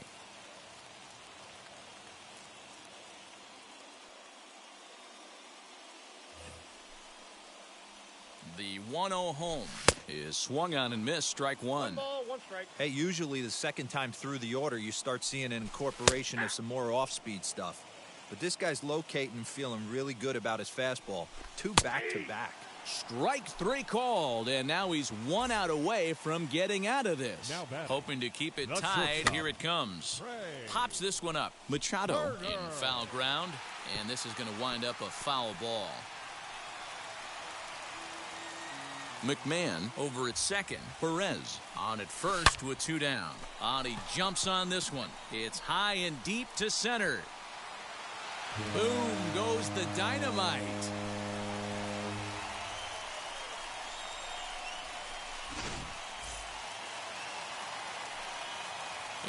The 1-0 home is swung on and missed, strike one. 1 ball, 1 strike. Hey, usually the second time through the order, you start seeing an incorporation of some more off-speed stuff. But this guy's locating and feeling really good about his fastball. 2 back-to-back. Strike 3 called, and now he's 1 out away from getting out of this. Hoping to keep it tied. Here it comes. Pops this one up. Machado in foul ground, and this is going to wind up a foul ball. McMahon over at second. Perez on at first with 2 down. He jumps on this one. It's high and deep to center. Boom goes the dynamite.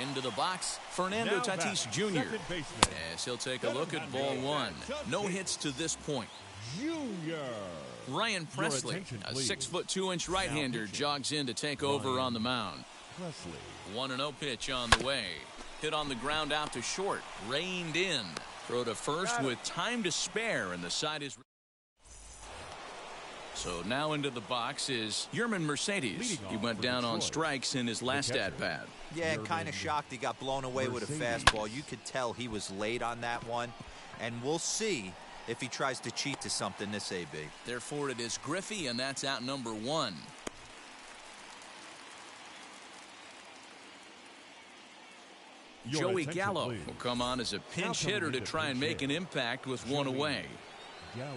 Into the box, Fernando Tatis Jr. As he'll take a look at ball 1. No hits to this point. Ryan Presley, a 6'2" right-hander, jogs in to take over on the mound. 1-0 pitch on the way. Hit on the ground out to short. Reined in. Throw to first with time to spare, and the side is. So now into the box is Yermin Mercedes. He went down on strikes in his last at-bat. Yeah, kind of shocked he got blown away with a fastball. You could tell he was late on that one. And we'll see if he tries to cheat to something this AB. Therefore, it is Griffey, and that's out number 1. Joey Gallo will come on as a pinch hitter to try and make an impact with one away. Gallo.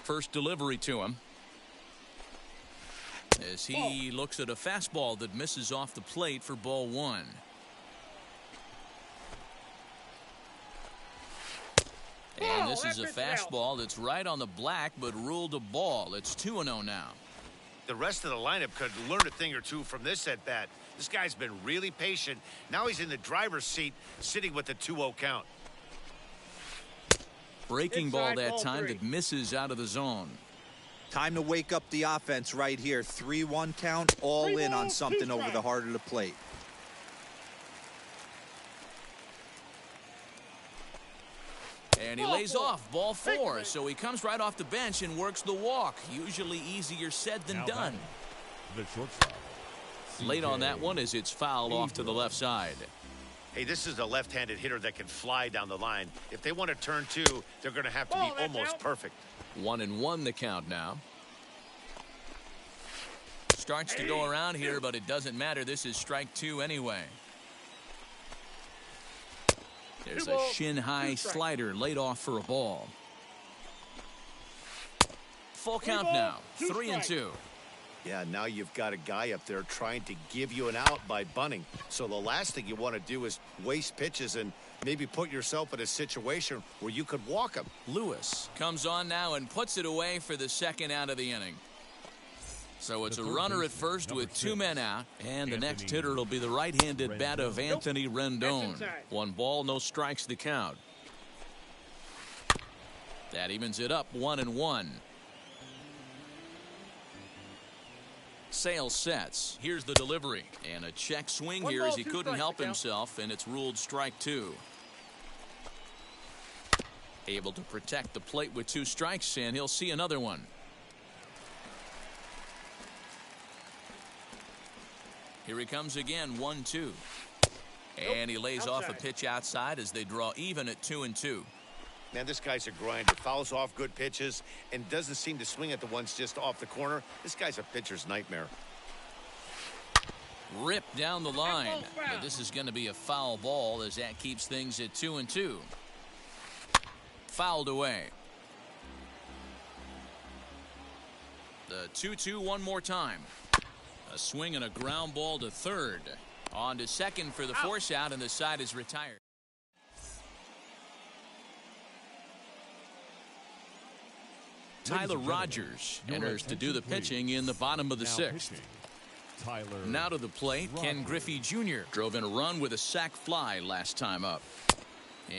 First delivery to him. As he looks at a fastball that misses off the plate for ball 1. And this is a fastball that's right on the black but ruled a ball. It's 2-0 now. The rest of the lineup could learn a thing or two from this at bat. This guy's been really patient. Now he's in the driver's seat sitting with the 2-0 count. Breaking ball that time that misses out of the zone. Time to wake up the offense right here. 3-1 count, all in on something over the heart of the plate. And he lays off ball 4, so he comes right off the bench and works the walk. Usually easier said than done. The shortstop. Late on that one as it's fouled off to the left side. Hey, this is a left-handed hitter that can fly down the line. If they want to turn 2, they're going to have to be almost perfect. 1-1 the count now. Starts to go around here, but it doesn't matter. This is strike 2 anyway. There's a shin-high slider laid off for a ball. Full count now. 3-2. Yeah, now you've got a guy up there trying to give you an out by bunting. So the last thing you want to do is waste pitches and maybe put yourself in a situation where you could walk him. Lewis comes on now and puts it away for the second out of the inning. So it's a runner at first with 2 men out, and the next hitter will be the right-handed bat of Anthony Rendon. 1 ball, no strikes the count. That evens it up 1-1. Sale sets. Here's the delivery. And a check swing here as he couldn't help himself, and it's ruled strike 2. Able to protect the plate with 2 strikes, and he'll see another one. Here he comes again, 1-2. And he lays off a pitch outside as they draw even at 2-2. Man, this guy's a grinder. Fouls off good pitches and doesn't seem to swing at the ones just off the corner. This guy's a pitcher's nightmare. Ripped down the line. But this is going to be a foul ball as that keeps things at 2-2. Fouled away. The 2-2 one more time. A swing and a ground ball to third. On to second for the force out, and the side is retired. Tyler Rogers enters to do the pitching in the bottom of the 6th. Now to the plate, Ken Griffey Jr. drove in a run with a sac fly last time up.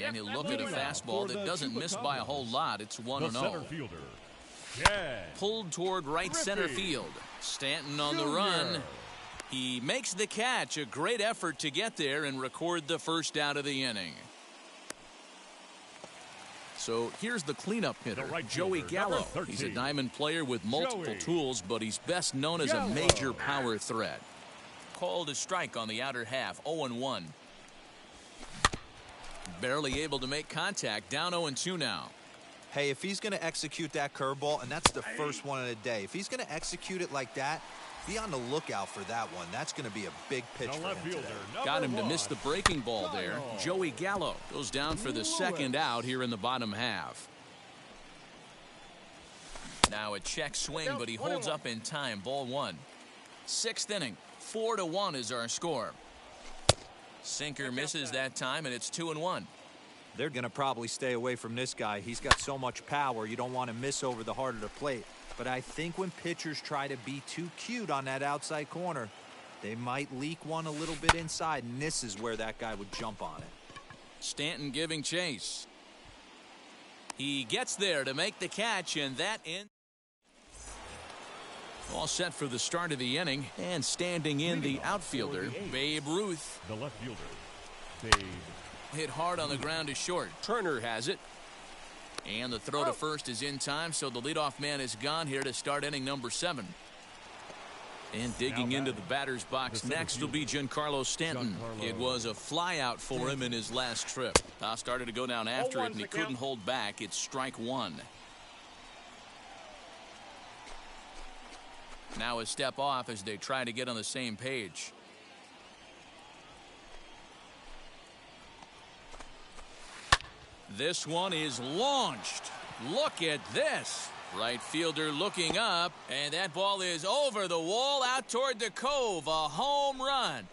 And he'll look at a fastball that doesn't miss by a whole lot. It's 1-0. Pulled toward right center field. Stanton on the run. He makes the catch. A great effort to get there and record the first out of the inning. So here's the cleanup hitter, Joey Gallo. He's a diamond player with multiple tools, but he's best known as a major power threat. Called a strike on the outer half, 0-1. Barely able to make contact, down 0-2 now. Hey, if he's going to execute that curveball, and that's the first one of the day, if he's going to execute it like that, be on the lookout for that one. That's going to be a big pitch for him today. Got him to miss the breaking ball there. Joey Gallo goes down for the second out here in the bottom half. Now a check swing, but he holds up in time. Ball 1. 6th inning. 4-1 is our score. Sinker misses that time, and it's 2-1. They're going to probably stay away from this guy. He's got so much power. You don't want to miss over the heart of the plate. But I think when pitchers try to be too cute on that outside corner, they might leak one a little bit inside, and this is where that guy would jump on it. Stanton giving chase. He gets there to make the catch, and that ends. All set for the start of the inning, and standing in the outfielder, Babe Ruth. The left fielder, Babe. Hit hard on the ground to short. Turner has it. And the throw to first is in time, so the leadoff man is gone here to start inning number 7. And digging into the batter's box next will be Giancarlo Stanton. It was a flyout for him in his last trip. Started to go down after it, and he couldn't hold back. It's strike 1. Now a step off as they try to get on the same page. This one is launched. Look at this. Right fielder looking up, and that ball is over the wall out toward the cove. A home run.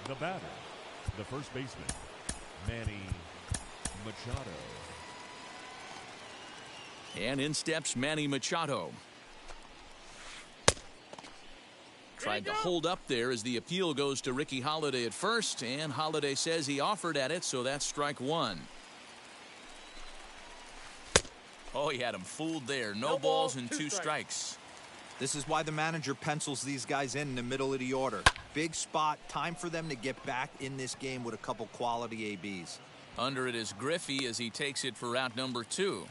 The batter, the first baseman, Manny Machado. And in steps Manny Machado. Tried to hold up there as the appeal goes to Ricky Holiday at first, and Holiday says he offered at it, so that's strike 1. Oh, he had him fooled there. No balls and 2 strikes. This is why the manager pencils these guys in the middle of the order. Big spot, time for them to get back in this game with a couple quality ABs. Under it is Griffey as he takes it for out number 2.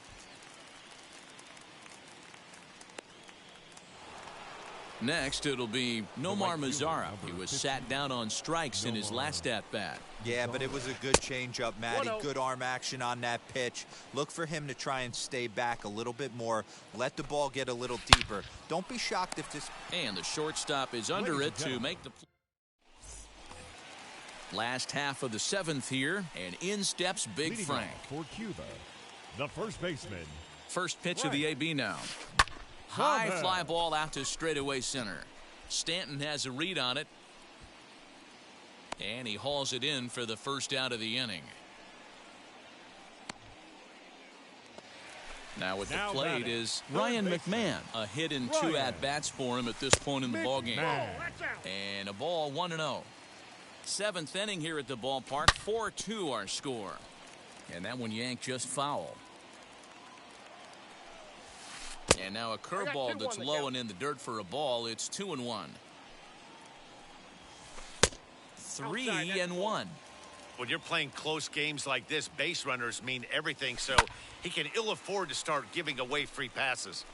Next, it'll be Nomar Mazara. He was sat down on strikes in his last at-bat. Yeah, but it was a good changeup, Matty. Good arm action on that pitch. Look for him to try and stay back a little bit more. Let the ball get a little deeper. Don't be shocked if this... And the shortstop is under it to make the... Last half of the 7th here, and in steps Big Frank. For Cuba, the first baseman. First pitch of the AB now. High fly ball out to straightaway center. Stanton has a read on it. And he hauls it in for the first out of the inning. Now at the plate is Ryan McMahon. A hit in 2 at-bats for him at this point in the ballgame. And a ball 1-0. 7th inning here at the ballpark. 4-2 our score. And that one yanked just foul. And now a curveball that's low and in the dirt for a ball. It's 2-1. 3-1. When you're playing close games like this, base runners mean everything, so he can ill afford to start giving away free passes.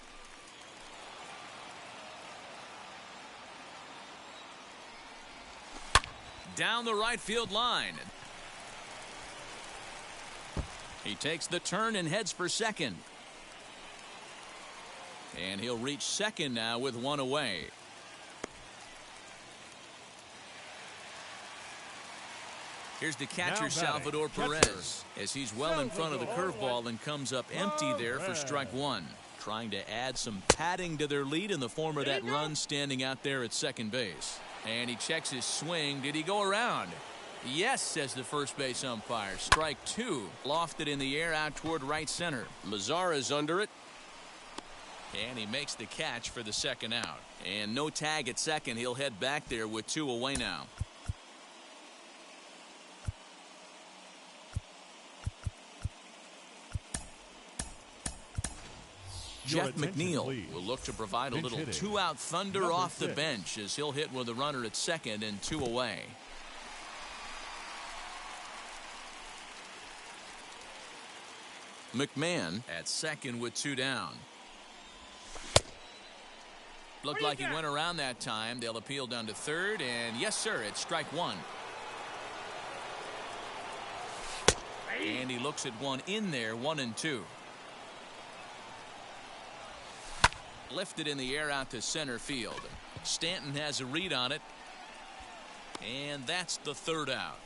Down the right field line. He takes the turn and heads for second. And he'll reach second now with 1 away. Here's the catcher, Salvador Perez, as he's well in front of the curveball and comes up empty there for strike 1. Trying to add some padding to their lead in the form of that run standing out there at second base. And he checks his swing. Did he go around? Yes, says the first base umpire. Strike 2. Lofted in the air out toward right center. Mazara's under it. And he makes the catch for the second out. And no tag at second. He'll head back there with 2 away now. Jeff McNeil will look to provide a little 2-out thunder off the bench as he'll hit with a runner at second and 2 away. McMahon at second with 2 down. Looked like he went around that time. They'll appeal down to third, and yes, sir, it's strike 1. And he looks at one in there, 1-2. Lifted in the air out to center field. Stanton has a read on it, and that's the 3rd out.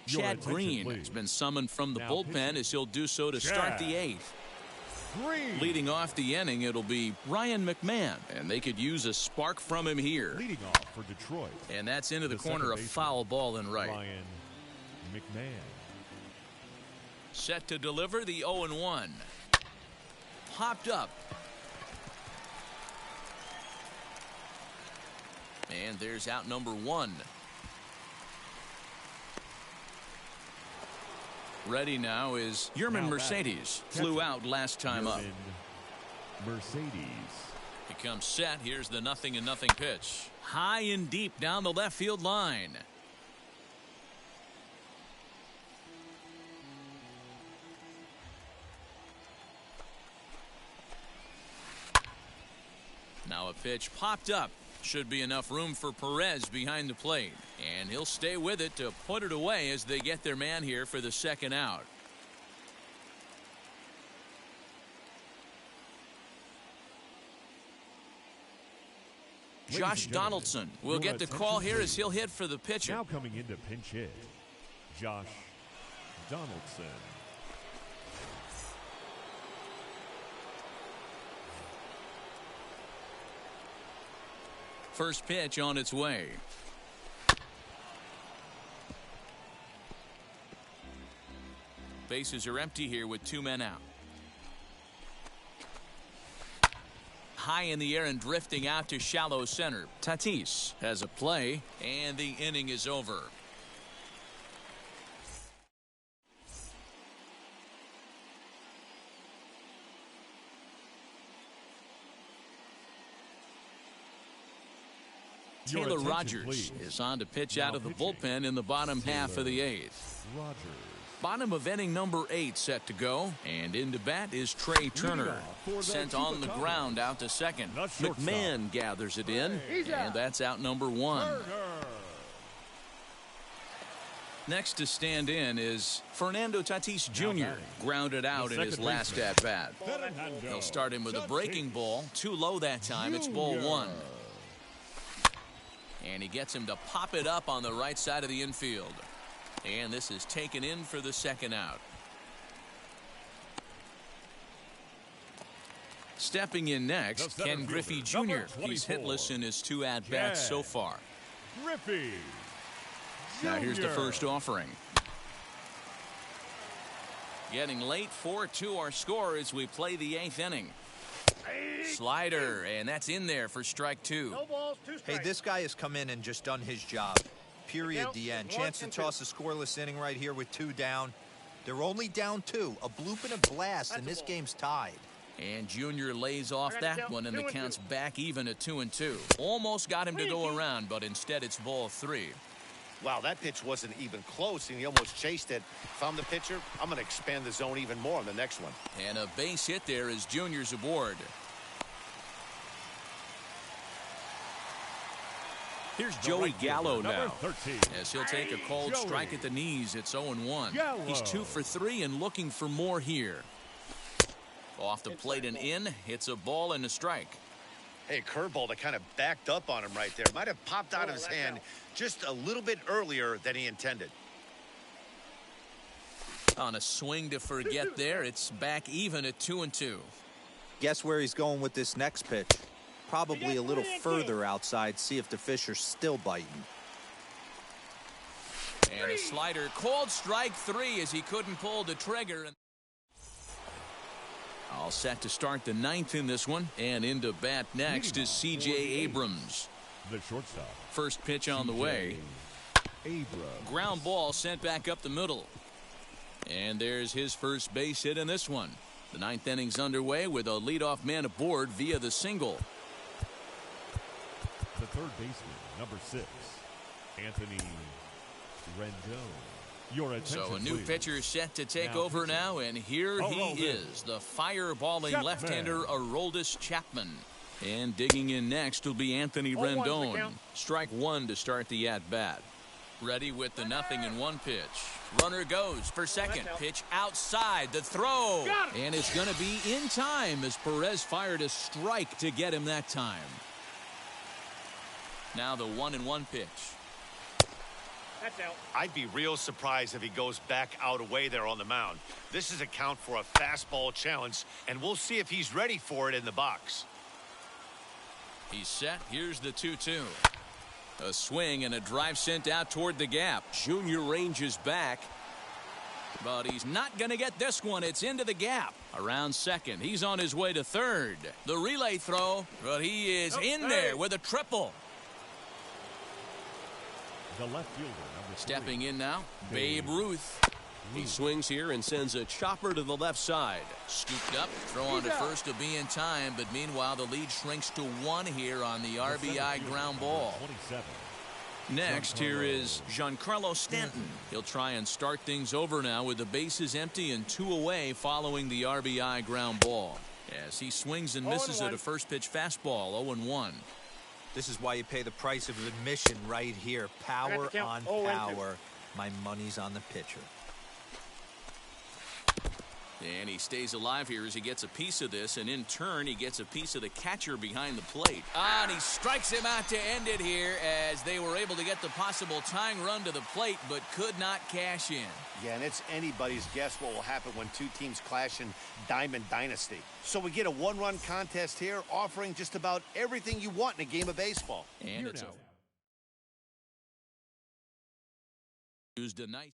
Chad Green has been summoned from the bullpen as he'll do so to start the 8th. Green. Leading off the inning, it'll be Ryan McMahon, and they could use a spark from him here. Leading off for Detroit. And that's into the corner, a foul ball and right. Ryan McMahon. Set to deliver the 0-1. Popped up. And there's out number 1. Ready now is Yermin Mercedes. Flew out last time up. Mercedes. He comes set. Here's the 0-0 pitch. High and deep down the left field line. Now a pitch popped up. Should be enough room for Perez behind the plate. And he'll stay with it to put it away as they get their man here for the second out. Josh Donaldson will get the call here as he'll hit for the pitcher. Now coming into pinch hit, Josh Donaldson. First pitch on its way. Bases are empty here with 2 men out. High in the air and drifting out to shallow center. Tatis has a play, and the inning is over. Taylor Rogers is on to pitch out of the bullpen in the bottom half of the 8th. Bottom of inning number 8 set to go, and into bat is Trey Turner. Sent on the ground out to second. McMahon gathers it in, and that's out number 1. Next to stand in is Fernando Tatis Jr. Grounded out in his last at bat. He'll start him with a breaking ball. Too low that time. It's ball 1. And he gets him to pop it up on the right side of the infield. And this is taken in for the second out. Stepping in next, Ken Griffey Jr. He's hitless in his 2 at-bats so far. Griffey Jr. Now here's the first offering. Getting late, 4-2 our score as we play the 8th inning. Slider, and that's in there for strike 2. No balls, 2 strikes. Hey, this guy has come in and just done his job. Period. The end. Chance to toss a scoreless inning right here with 2 down. They're only down 2. A bloop and a blast, and this game's tied. And Junior lays off that one, and the count's back even at 2-2. Almost got him to go around, but instead it's ball 3. Wow, that pitch wasn't even close, and he almost chased it. If I'm the pitcher, I'm going to expand the zone even more on the next one. And a base hit there as Junior's aboard. Here's Joey Gallo now, as he'll take a cold strike at the knees. It's 0-1. He's 2 for 3 and looking for more here. Off the plate and in, hits a ball and a strike. Hey, curveball that kind of backed up on him right there. Might have popped out of his hand just a little bit earlier than he intended. On a swing to forget there, it's back even at 2-2. Guess where he's going with this next pitch? Probably a little further outside, see if the fish are still biting. And a slider, called strike 3 as he couldn't pull the trigger. All set to start the 9th in this one, and into bat next is C.J. Abrams. The shortstop. First pitch on the way. Abrams. Ground ball sent back up the middle. And there's his first base hit in this one. The 9th inning's underway with a leadoff man aboard via the single. The third baseman, number 6, Anthony Rendon. Your attention, So a new please. pitcher set to take over now, and here he is, the fireballing left-hander Aroldis Chapman. And digging in next will be Anthony Rendon. Strike 1 to start the at-bat. Ready with the 0-1 pitch. Runner goes for second. Pitch outside. The throw. And it's going to be in time as Perez fired a strike to get him that time. Now the 1-1 pitch. That's out. I'd be real surprised if he goes back out away there on the mound. This is a count for a fastball challenge, and we'll see if he's ready for it in the box. He's set. Here's the 2-2. A swing and a drive sent out toward the gap. Junior ranges back, but he's not going to get this one. It's into the gap. Around second. He's on his way to third. The relay throw, but he is in there with a triple. The left fielder, number 3. Stepping in now, Babe Ruth. He swings here and sends a chopper to the left side. Scooped up, throw on to first to be in time, but meanwhile the lead shrinks to 1 here on the RBI ground ball. 27. Next, here is Giancarlo Stanton. He'll try and start things over now with the bases empty and 2 away following the RBI ground ball. As he swings and misses at a first pitch fastball, 0-1. This is why you pay the price of admission right here. Power on power. My money's on the pitcher. And he stays alive here as he gets a piece of this, and in turn he gets a piece of the catcher behind the plate. And he strikes him out to end it here as they were able to get the possible tying run to the plate but could not cash in. Yeah, and it's anybody's guess what will happen when 2 teams clash in Diamond Dynasty. So we get a 1-run contest here, offering just about everything you want in a game of baseball. And it's used a nice.